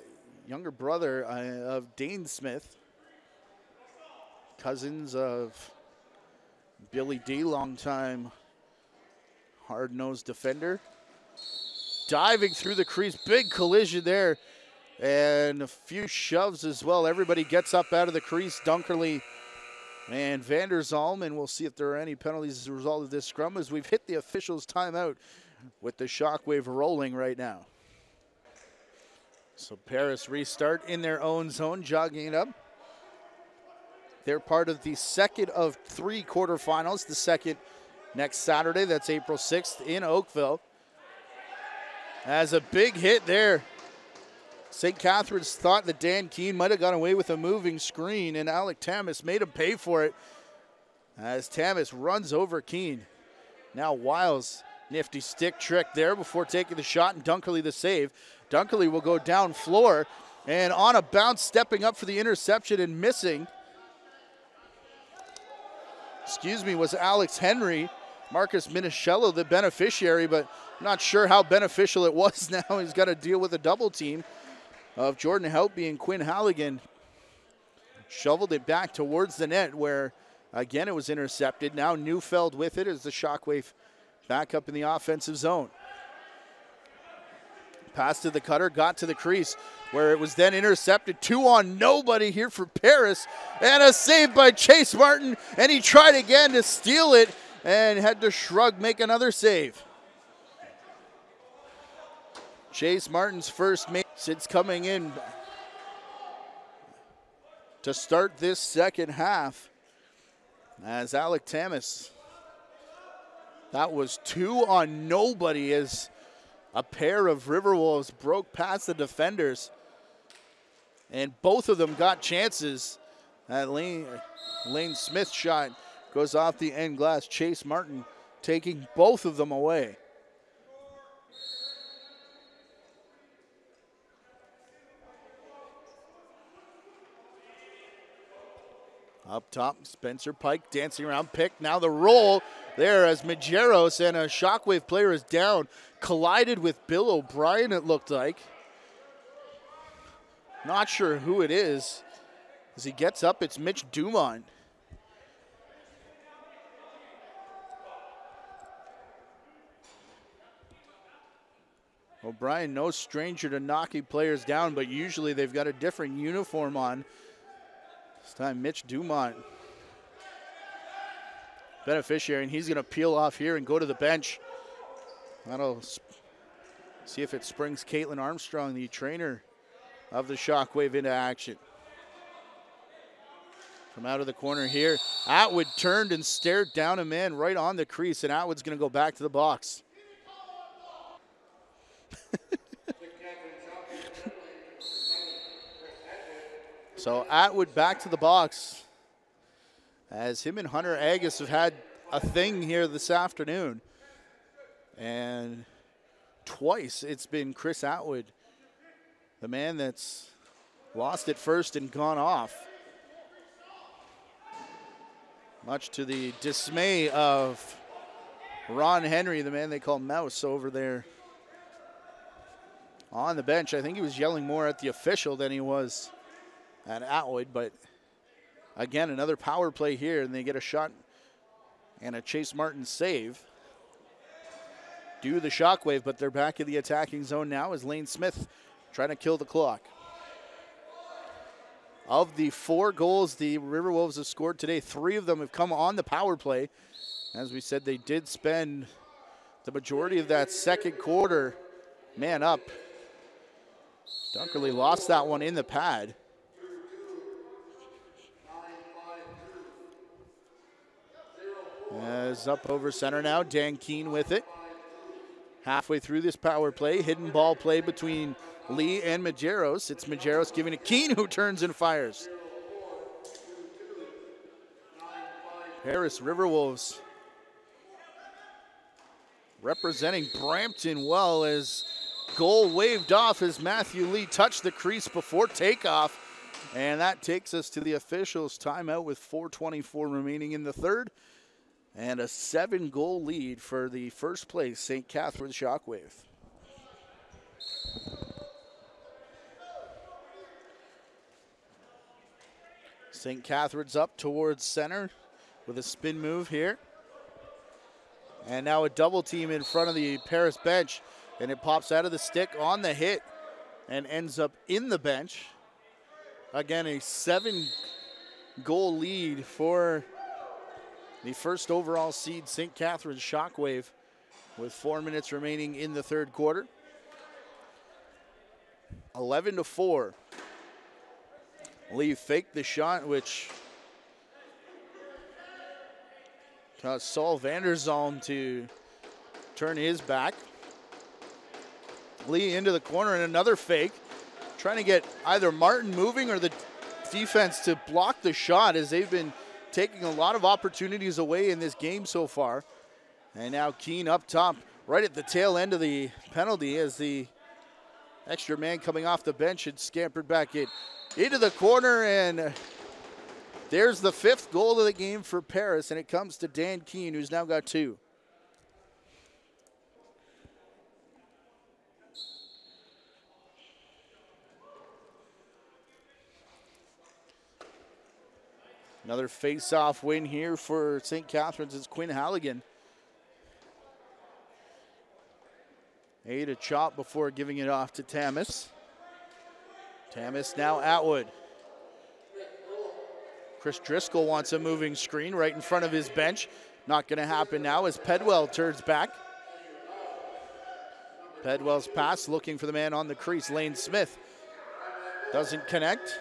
younger brother of Dane Smith. Cousins of Billy D, longtime hard-nosed defender. Diving through the crease, big collision there, and a few shoves as well. Everybody gets up out of the crease. Dunkerley and Vander Zalm, and we'll see if there are any penalties as a result of this scrum, as we've hit the officials' timeout with the Shockwave rolling right now. So Paris restart in their own zone, jogging it up. They're part of the second of 3 quarterfinals, the second next Saturday. That's April 6th in Oakville. As a big hit there, St. Catharines thought that Dan Keene might have gone away with a moving screen, and Alec Tamas made him pay for it as Tamas runs over Keene. Now Wiles, nifty stick trick there before taking the shot, and Dunkerley the save. Dunkerley will go down floor, and on a bounce, stepping up for the interception and missing, was Alex Henry. Marcus Minicello, the beneficiary, but not sure how beneficial it was now. He's got to deal with a double team of Jordan Helpy and Quinn Halligan. Shoveled it back towards the net where, again, it was intercepted. Now Neufeld with it as the Shockwave back up in the offensive zone. Pass to the cutter, got to the crease, where it was then intercepted. 2 on nobody here for Paris, and a save by Chase Martin, and he tried again to steal it and had to shrug, make another save. Chase Martin's first mate since coming in to start this second half as Alec Tamas. That was 2 on nobody as a pair of Riverwolves broke past the defenders, and both of them got chances. That Lane Smith shot goes off the end glass. Chase Martin taking both of them away. Up top, Spencer Pike dancing around, pick. Now the roll there as Majeros and a Shockwave player is down. Collided with Bill O'Brien, it looked like. Not sure who it is. As he gets up, it's Mitch Dumont. O'Brien, no stranger to knocking players down, but usually they've got a different uniform on. This time, Mitch Dumont, beneficiary, and he's going to peel off here and go to the bench. That'll see if it springs Caitlin Armstrong, the trainer of the Shockwave, into action. From out of the corner here, Atwood turned and stared down a man right on the crease, and Atwood's going to go back to the box. So Atwood back to the box as him and Hunter Agus have had a thing here this afternoon. And twice it's been Chris Atwood, the man that's lost it first and gone off. Much to the dismay of Ron Henry, the man they call Mouse over there on the bench. I think he was yelling more at the official than he was at Atwood, but again, another power play here, and they get a shot and a Chase Martin save. Do the Shockwave, but they're back in the attacking zone now as Lane Smith trying to kill the clock. Of the 4 goals the Riverwolves have scored today, 3 of them have come on the power play. As we said, they did spend the majority of that second quarter man up. Dunkerley lost that one in the pad. As up over center now, Dan Keene with it. Halfway through this power play, hidden ball play between Lee and Majeros. It's Majeros giving it Keene, who turns and fires. Paris Riverwolves representing Brampton well, as goal waved off as Matthew Lee touched the crease before takeoff. And that takes us to the officials' timeout with 4:24 remaining in the third. And a 7-goal lead for the first place St. Catharines Shockwave. St. Catharines up towards center with a spin move here. And now a double team in front of the Paris bench. And it pops out of the stick on the hit and ends up in the bench. Again, a 7-goal lead for the first overall seed St. Catharines Shockwave with 4 minutes remaining in the third quarter. 11-4. Lee faked the shot, which caused Saul Vanderzalm to turn his back. Lee into the corner and another fake. Trying to get either Martin moving or the defense to block the shot, as they've been taking a lot of opportunities away in this game so far. And now Keene up top, right at the tail end of the penalty, as the extra man coming off the bench had scampered back into the corner. And there's the 5th goal of the game for Paris, and it comes to Dan Keene, who's now got 2. Another face-off win here for St. Catharines is Quinn Halligan. A chop before giving it off to Tamas. Tamas now Atwood. Chris Driscoll wants a moving screen right in front of his bench. Not going to happen now as Pedwell turns back. Pedwell's pass looking for the man on the crease. Lane Smith doesn't connect.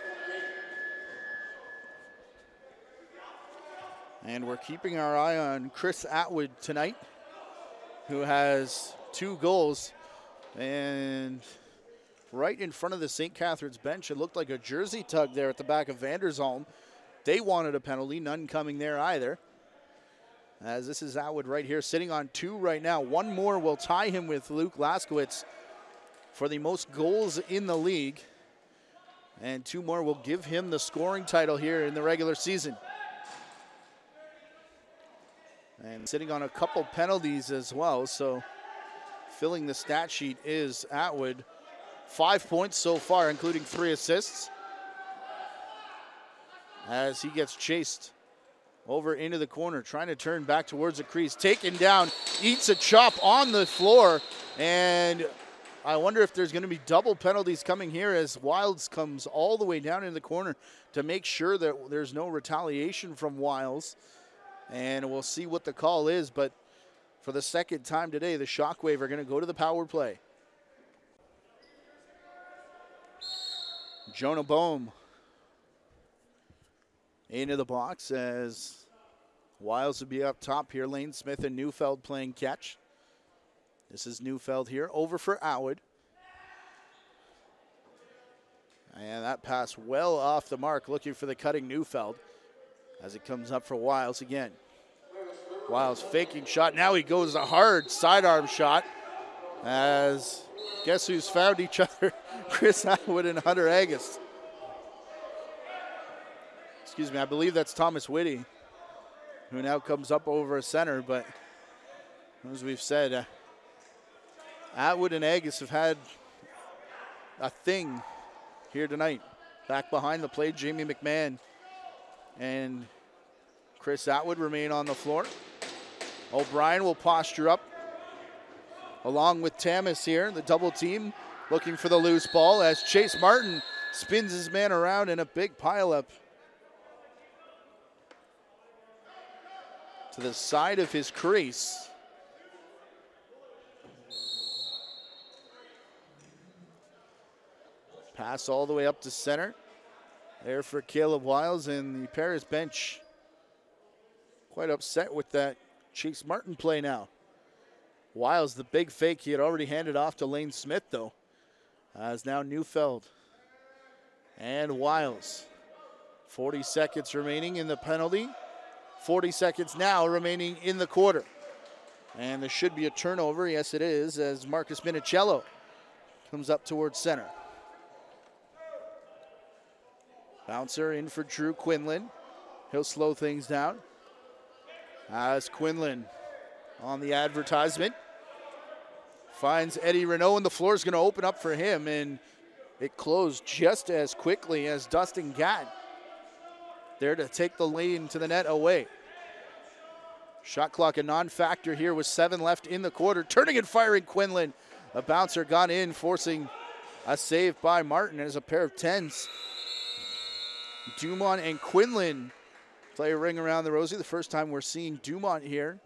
And we're keeping our eye on Chris Atwood tonight, who has 2 goals. And right in front of the St. Catharines bench, it looked like a jersey tug there at the back of Vanderzalm. They wanted a penalty, none coming there either. As this is Atwood right here, sitting on 2 right now. 1 more will tie him with Luke Laskowitz for the most goals in the league. And 2 more will give him the scoring title here in the regular season. And sitting on a couple penalties as well, so filling the stat sheet is Atwood. 5 points so far, including 3 assists. As he gets chased over into the corner, trying to turn back towards the crease. Taken down, eats a chop on the floor. And I wonder if there's going to be double penalties coming here, as Wilds comes all the way down in the corner to make sure that there's no retaliation from Wilds. And we'll see what the call is, but for the second time today, the Shockwave are going to go to the power play. Jonah Bohm into the box as Wiles would be up top here. Lane Smith and Neufeld playing catch. This is Neufeld here, over for Atwood. And that pass well off the mark, looking for the cutting Neufeld as it comes up for Wiles again. Wiles faking shot. Now he goes a hard sidearm shot, as guess who's found each other? Chris Atwood and Hunter Agus. Excuse me, I believe that's Thomas Whitty, who now comes up over a center. But as we've said, Atwood and Agus have had a thing here tonight. Back behind the plate, Jamie McMahon and Chris Atwood remain on the floor. O'Brien will posture up along with Tamas here, the double team, looking for the loose ball as Chase Martin spins his man around in a big pileup to the side of his crease. Pass all the way up to center. There for Caleb Wiles, and the Paris bench quite upset with that Chase Martin play now. Wiles, the big fake, he had already handed off to Lane Smith though. As now Neufeld and Wiles. 40 seconds remaining in the penalty. 40 seconds now remaining in the quarter. And there should be a turnover, yes it is, as Marcus Minicello comes up towards center. Bouncer in for Drew Quinlan. He'll slow things down. As Quinlan on the advertisement. Finds Eddie Renault, and the floor is going to open up for him, and it closed just as quickly as Dustin Gadd there to take the lane to the net away. Shot clock a non-factor here with 7 left in the quarter. Turning and firing Quinlan. A bouncer got in, forcing a save by Martin as a pair of 10s. Dumont and Quinlan play a ring around the rosy. The first time we're seeing Dumont here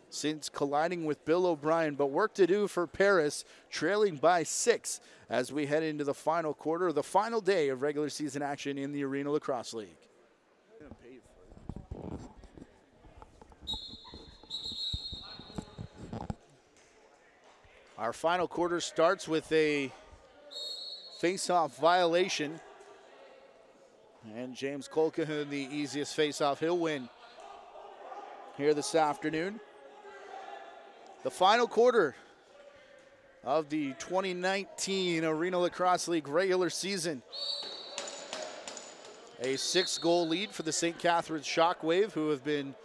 since colliding with Bill O'Brien, but work to do for Paris, trailing by 6 as we head into the final quarter, the final day of regular season action in the Arena Lacrosse League. Our final quarter starts with a face-off violation. And James Colquhoun, the easiest face-off he'll win here this afternoon. The final quarter of the 2019 Arena Lacrosse League regular season. A 6-goal lead for the St. Catharines Shockwave, who have been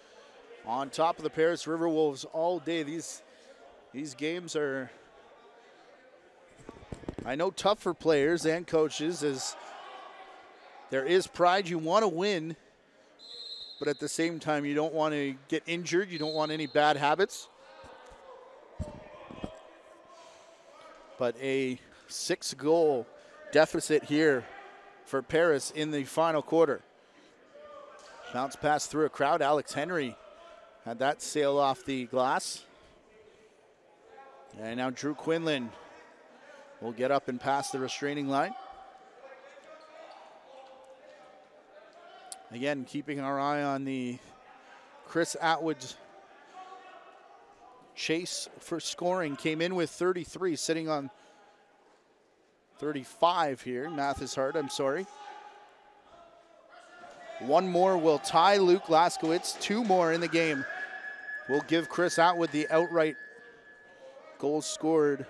on top of the Paris Riverwolves all day. These games are, I know, tough for players and coaches, as there is pride. You want to win, but at the same time, you don't want to get injured. You don't want any bad habits. But a 6-goal deficit here for Paris in the final quarter. Bounce pass through a crowd. Alex Henry had that sail off the glass. And now Drew Quinlan will get up and pass the restraining line. Again, keeping our eye on the Chris Atwood's chase for scoring. Came in with 33, sitting on 35 here. Math is hard, I'm sorry. One more will tie Luke Laskowitz. 2 more in the game will give Chris Atwood the outright goals scored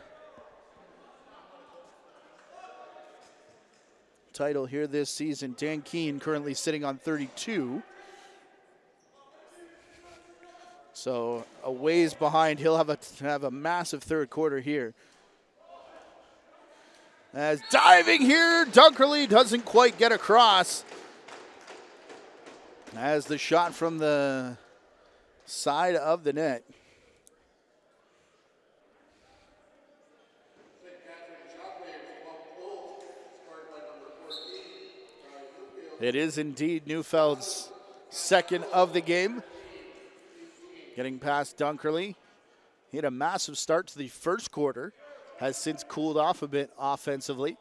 title here this season. Dan Keene currently sitting on 32. So a ways behind. He'll have a massive third quarter here. As diving here, Dunkerley doesn't quite get across. As the shot from the side of the net. It is indeed Neufeld's second of the game. Getting past Dunkerley. He had a massive start to the first quarter. Has since cooled off a bit offensively.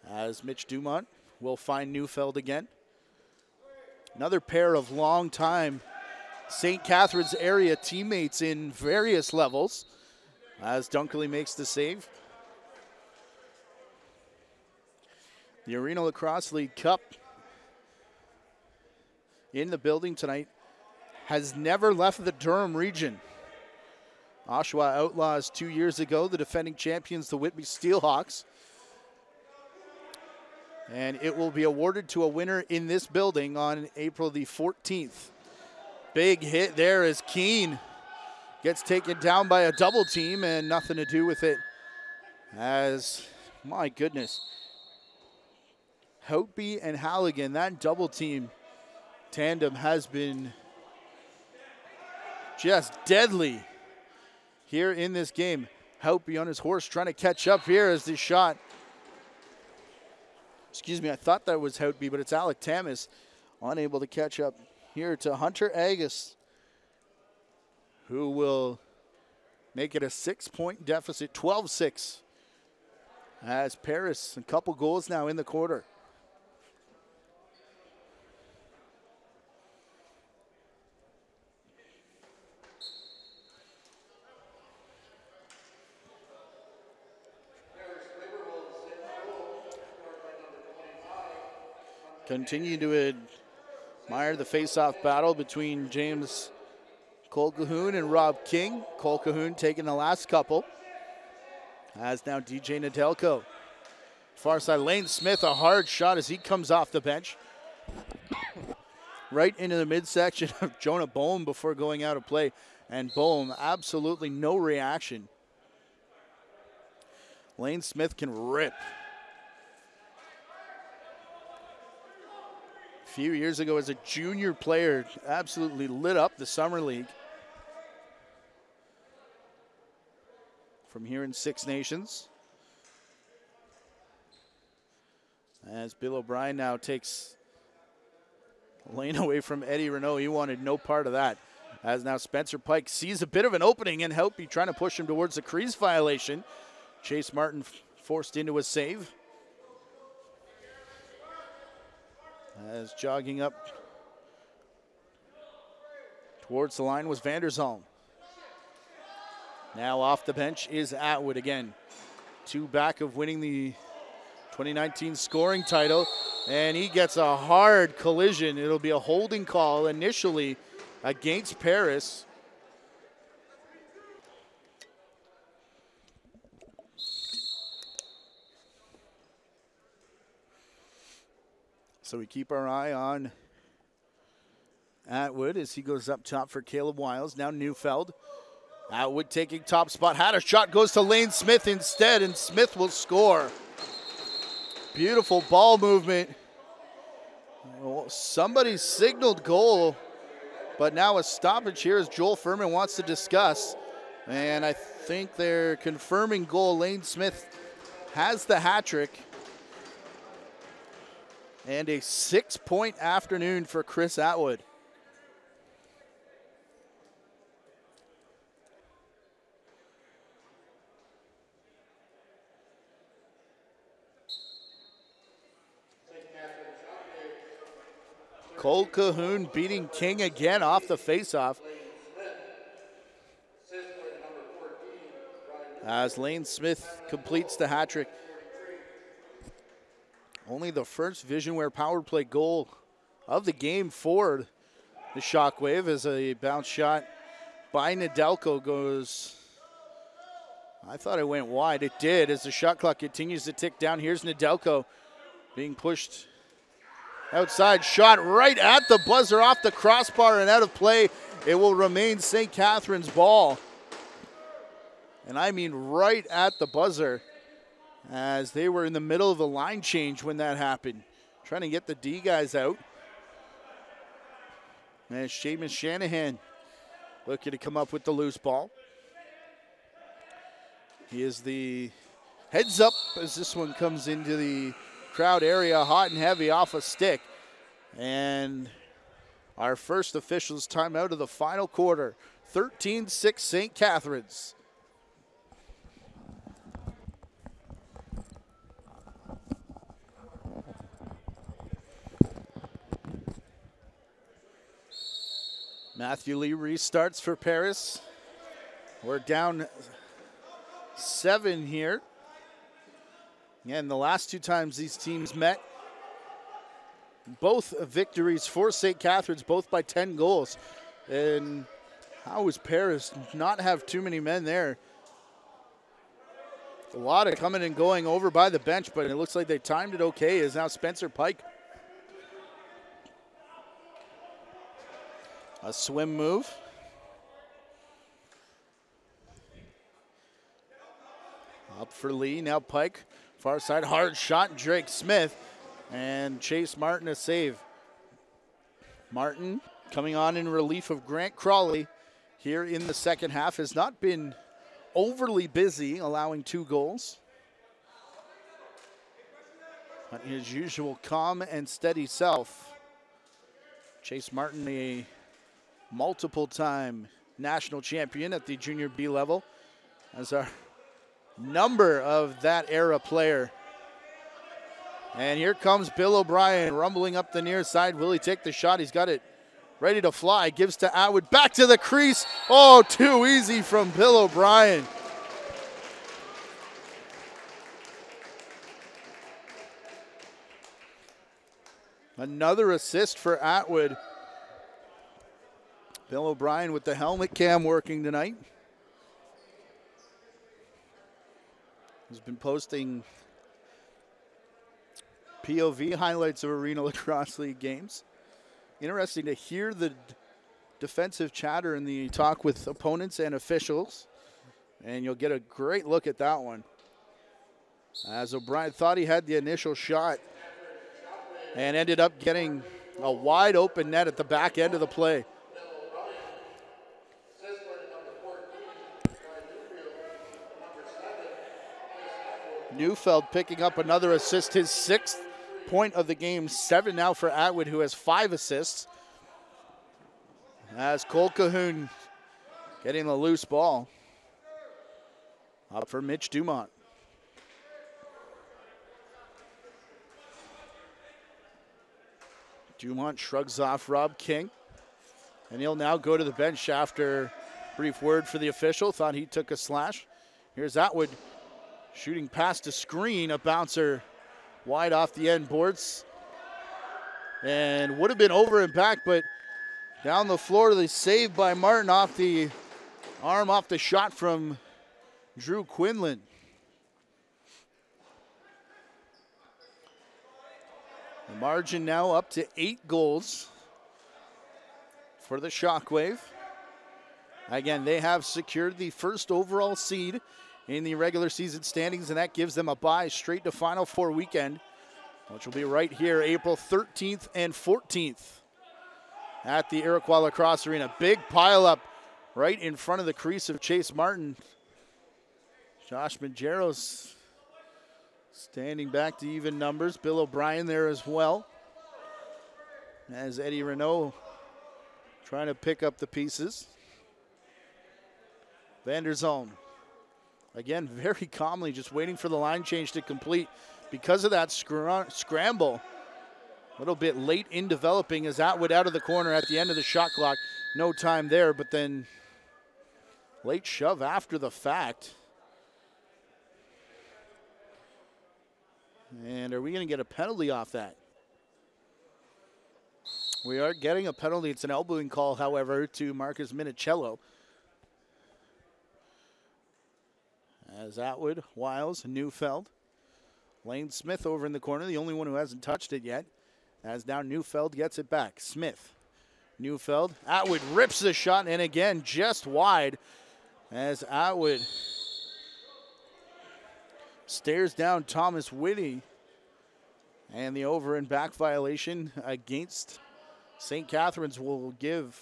As Mitch Dumont will find Neufeld again. Another pair of long-time St. Catharines area teammates in various levels. As Dunkerley makes the save. The Arena Lacrosse League Cup in the building tonight has never left the Durham region. Oshawa Outlaws 2 years ago, the defending champions, the Whitby Steelhawks. And it will be awarded to a winner in this building on April the 14th. Big hit there as Keene gets taken down by a double team, and nothing to do with it as My goodness. Houtby and Halligan, that double team tandem has been just deadly here in this game. Houtby on his horse trying to catch up here as the shot. Excuse me, I thought that was Houtby, but it's Alec Tamas unable to catch up here to Hunter Agus, who will make it a 6-point deficit, 12-6. As Paris, a couple goals now in the quarter. Continue to admire the face-off battle between James Colquhoun and Rob King. Colquhoun taking the last couple. As now DJ Nedelko. Far side, Lane Smith, a hard shot as he comes off the bench. Right into the midsection of Jonah Bohm before going out of play. And Bohm, absolutely no reaction. Lane Smith can rip. A few years ago as a junior player, absolutely lit up the Summer League. From here in Six Nations. As Bill O'Brien now takes the lane away from Eddie Renault. He wanted no part of that. As now Spencer Pike sees a bit of an opening and Houtby trying to push him towards the crease violation. Chase Martin forced into a save. As jogging up towards the line was Vanderzalm. Now off the bench is Atwood again. 2 back of winning the 2019 scoring title. And he gets a hard collision. It'll be a holding call initially against Paris. So we keep our eye on Atwood as he goes up top for Caleb Wiles. Now Neufeld. Atwood taking top spot. Had a shot, goes to Lane Smith instead, and Smith will score. Beautiful ball movement. Oh, somebody signaled goal, but now a stoppage here as Joel Furman wants to discuss. And I think they're confirming goal. Lane Smith has the hat trick. And a 6-point afternoon for Chris Atwood. Colquhoun beating King again off the faceoff. As Lane Smith completes the hat trick. Only the first Visionware power play goal of the game for the Shockwave as a bounce shot by Nedelko goes. I thought it went wide. It did as the shot clock continues to tick down. Here's Nedelko being pushed outside. Shot right at the buzzer off the crossbar and out of play. It will remain St. Catharines' ball. And I mean right at the buzzer, as they were in the middle of the line change when that happened. Trying to get the D guys out. And Seamus Shanahan looking to come up with the loose ball. He is the heads up as this one comes into the crowd area, hot and heavy off a stick. And our first officials timeout of the final quarter. 13-6 St. Catharines. Matthew Lee restarts for Paris. We're down 7 here. And the last 2 times these teams met, both victories for St. Catharines, both by 10 goals. And how is Paris not have too many men there? A lot of coming and going over by the bench, but it looks like they timed it okay. Is now Spencer Pike. A swim move. Up for Lee, now Pike Far side, hard shot, Drake Smith. And Chase Martin a save. Martin coming on in relief of Grant Crawley here in the second half has not been overly busy, allowing 2 goals. But his usual calm and steady self. Chase Martin, a multiple-time national champion at the junior B level, as our number of that era player. And here comes Bill O'Brien rumbling up the near side. Will he take the shot? He's got it ready to fly. Gives to Atwood. Back to the crease. Oh, too easy from Bill O'Brien. Another assist for Atwood. Bill O'Brien with the helmet cam working tonight. He's been posting POV highlights of Arena Lacrosse League games. Interesting to hear the defensive chatter in the talk with opponents and officials. And you'll get a great look at that one. As O'Brien thought he had the initial shot and ended up getting a wide open net at the back end of the play. Neufeld picking up another assist, his 6th point of the game, 7 now for Atwood, who has 5 assists. As Cole Cahoon getting the loose ball. Up for Mitch Dumont. Dumont shrugs off Rob King. And he'll now go to the bench after brief word for the official. Thought he took a slash. Here's Atwood shooting past a screen, a bouncer wide off the end boards. And would have been over and back, but down the floor, the save by Martin off the arm, off the shot from Drew Quinlan. The margin now up to 8 goals for the Shockwave. Again, they have secured the first overall seed in the regular season standings, and that gives them a bye straight to Final Four weekend, which will be right here April 13th and 14th at the Iroquois Lacrosse Arena. Big pileup right in front of the crease of Chase Martin. Josh Majeros standing back to even numbers. Bill O'Brien there as well, as Eddie Renault trying to pick up the pieces. Vanderzone, again, very calmly just waiting for the line change to complete because of that scramble. A little bit late in developing as Atwood out of the corner at the end of the shot clock. No time there, but then late shove after the fact. And are we going to get a penalty off that? We are getting a penalty. It's an elbowing call, however, to Marcus Minicello. As Atwood, Wiles, Neufeld. Lane Smith over in the corner, the only one who hasn't touched it yet. As now Neufeld gets it back. Smith, Neufeld, Atwood rips the shot, and again, just wide. As Atwood stares down Thomas Whitty. And the over and back violation against St. Catharines will give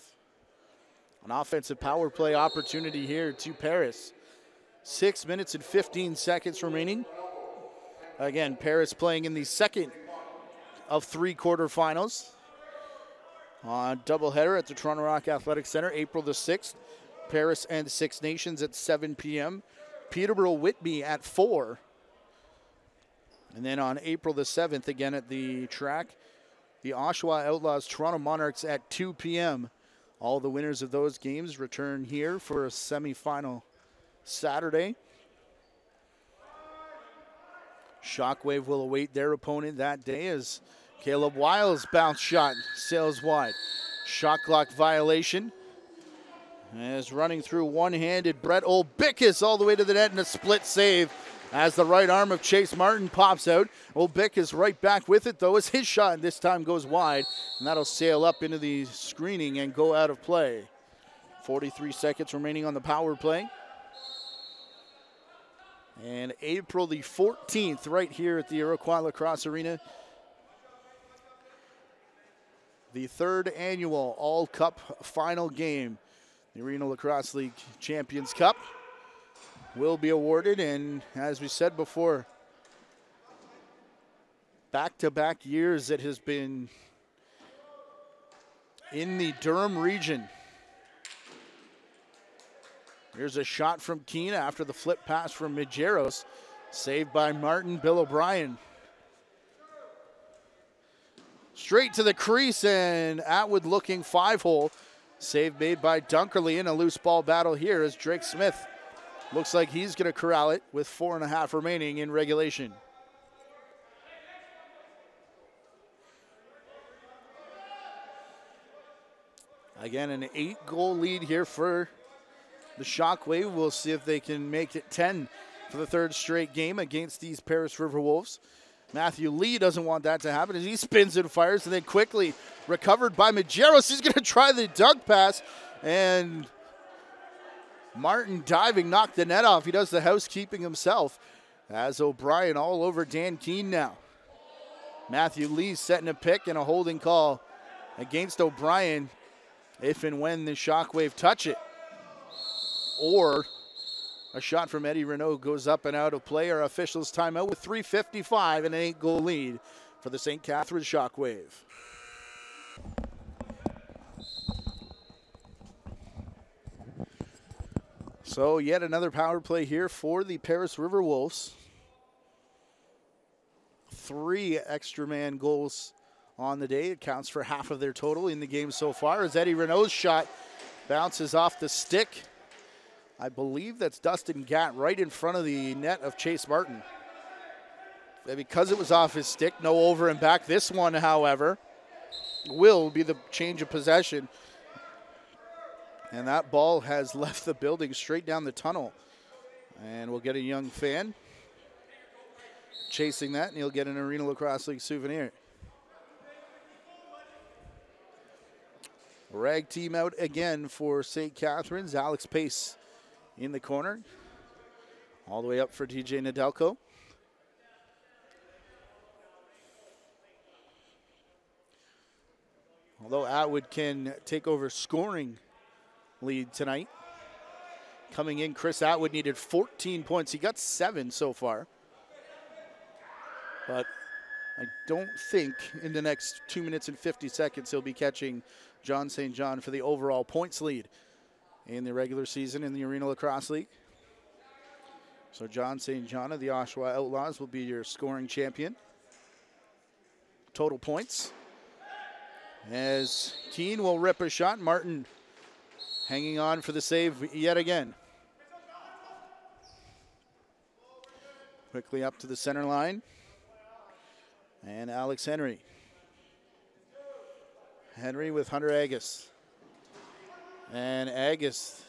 an offensive power play opportunity here to Paris. 6 minutes and 15 seconds remaining. Again, Paris playing in the second of 3 quarterfinals on doubleheader at the Toronto Rock Athletic Center, April the 6th. Paris and Six Nations at 7 p.m. Peterborough Whitby at 4. And then on April the 7th, again at the track, the Oshawa Outlaws Toronto Monarchs at 2 p.m. All the winners of those games return here for a semifinal Saturday. Shockwave will await their opponent that day as Caleb Wiles' bounce shot sails wide. Shot clock violation. As running through one-handed, Brett Olbickus all the way to the net and a split save as the right arm of Chase Martin pops out. Olbickus right back with it, though, as his shot this time goes wide, and that'll sail up into the screening and go out of play. 43 seconds remaining on the power play. And April the 14th, right here at the Iroquois Lacrosse Arena, the third annual All-Cup final game, the Arena Lacrosse League Champions Cup, will be awarded. And as we said before, back-to-back years it has been in the Durham region. Here's a shot from Keene after the flip pass from Majeros, saved by Martin Bill O'Brien. Straight to the crease, and Atwood looking 5-hole. Save made by Dunkerley in a loose ball battle here as Drake Smith looks like he's going to corral it with 4.5 remaining in regulation. Again, an 8-goal lead here for the Shockwave. We'll see if they can make it 10 for the third straight game against these Paris Riverwolves. Matthew Lee doesn't want that to happen as he spins and fires, and then quickly recovered by Majeros. He's going to try the dunk pass, and Martin diving knocked the net off. He does the housekeeping himself as O'Brien all over Dan Keene now. Matthew Lee setting a pick and a holding call against O'Brien if and when the Shockwave touch it. Or a shot from Eddie Renault goes up and out of play. Our officials timeout with 3:55 and an 8-goal lead for the St. Catharines Shockwave. So yet another power play here for the Paris Riverwolves. 3 extra man goals on the day. It counts for half of their total in the game so far as Eddie Renault's shot bounces off the stick. I believe that's Dustin Gatt right in front of the net of Chase Martin. And because it was off his stick, no over and back. This one, however, will be the change of possession. And that ball has left the building straight down the tunnel. And we'll get a young fan chasing that, and he'll get an Arena Lacrosse League souvenir. Rag team out again for St. Catharines. Alex Pace in the corner. All the way up for DJ Nedelko. Although Atwood can take over scoring lead tonight. Coming in, Chris Atwood needed 14 points. He got 7 so far. But I don't think in the next 2 minutes and 50 seconds he'll be catching John St. John for the overall points lead in the regular season in the Arena Lacrosse League. So John St. John of the Oshawa Outlaws will be your scoring champion. Total points. As Keene will rip a shot, Martin hanging on for the save yet again. Quickly up to the center line. And Alex Henry. Henry with Hunter Agus. And Agus,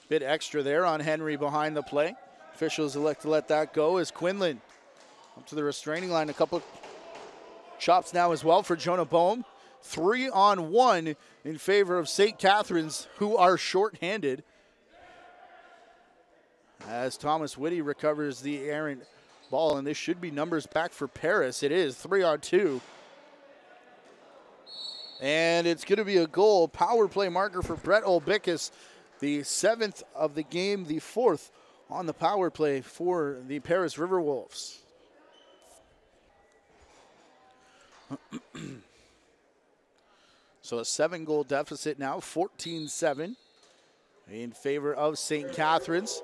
bit extra there on Henry behind the play. Officials elect to let that go as Quinlan up to the restraining line. A couple chops now as well for Jonah Boehm. 3-on-1 in favor of St. Catharines, who are shorthanded. As Thomas Whitty recovers the errant ball, and this should be numbers back for Paris. It is 3-on-2. And it's going to be a goal. Power play marker for Brett Olbickus. The 7th of the game, the 4th on the power play for the Paris Riverwolves. So a 7-goal deficit now, 14-7 in favor of St. Catharines.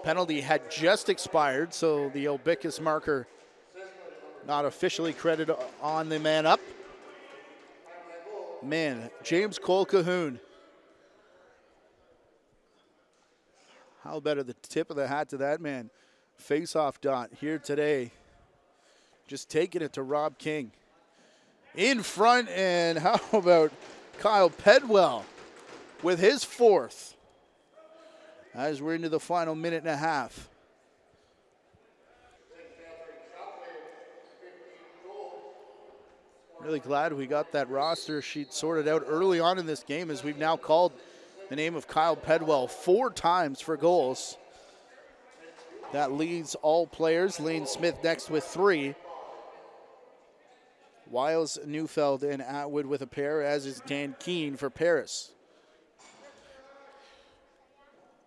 Penalty had just expired, so the Olbickus marker not officially credited on the man up. Man, James Cole Cahoon. How better the tip of the hat to that man. Face-off dot here today. Just taking it to Rob King. In front, and how about Kyle Pedwell with his 4th as we're into the final minute and a half. Really glad we got that roster sheet sorted out early on in this game, as we've now called the name of Kyle Pedwell 4 times for goals. That leads all players. Lane Smith next with 3. Wiles, Neufeld, and Atwood with a pair, as is Dan Keene for Paris.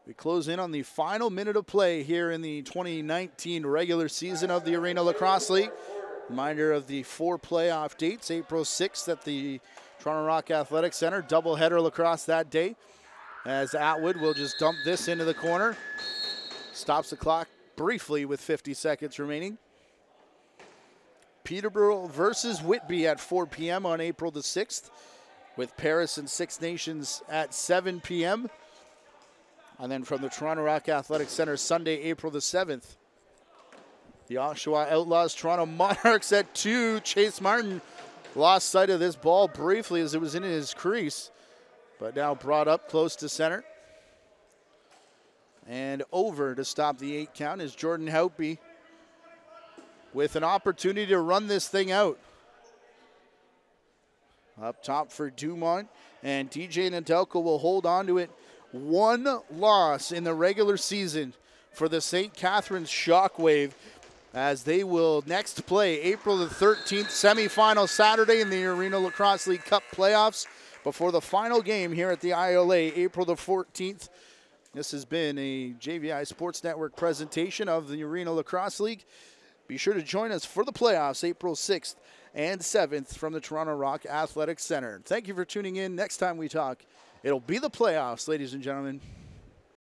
We close in on the final minute of play here in the 2019 regular season of the Arena Lacrosse League. Reminder of the 4 playoff dates: April 6th at the Toronto Rock Athletic Center, doubleheader lacrosse that day, as Atwood will just dump this into the corner. Stops the clock briefly with 50 seconds remaining. Peterborough versus Whitby at 4 p.m. on April the 6th, with Paris and Six Nations at 7 p.m. And then from the Toronto Rock Athletic Center, Sunday, April the 7th, the Oshawa Outlaws, Toronto Monarchs at 2. Chase Martin lost sight of this ball briefly as it was in his crease, but now brought up close to center. And over to stop the 8 count is Jordan Houtby, with an opportunity to run this thing out. Up top for Dumont, and DJ Nedelko will hold on to it. 1 loss in the regular season for the St. Catharines Shockwave, as they will next play April the 13th, semifinal Saturday in the Arena Lacrosse League Cup playoffs, before the final game here at the ILA, April the 14th. This has been a JVI Sports Network presentation of the Arena Lacrosse League. Be sure to join us for the playoffs April 6th and 7th from the Toronto Rock Athletic Center. Thank you for tuning in. Next time we talk, it'll be the playoffs, ladies and gentlemen.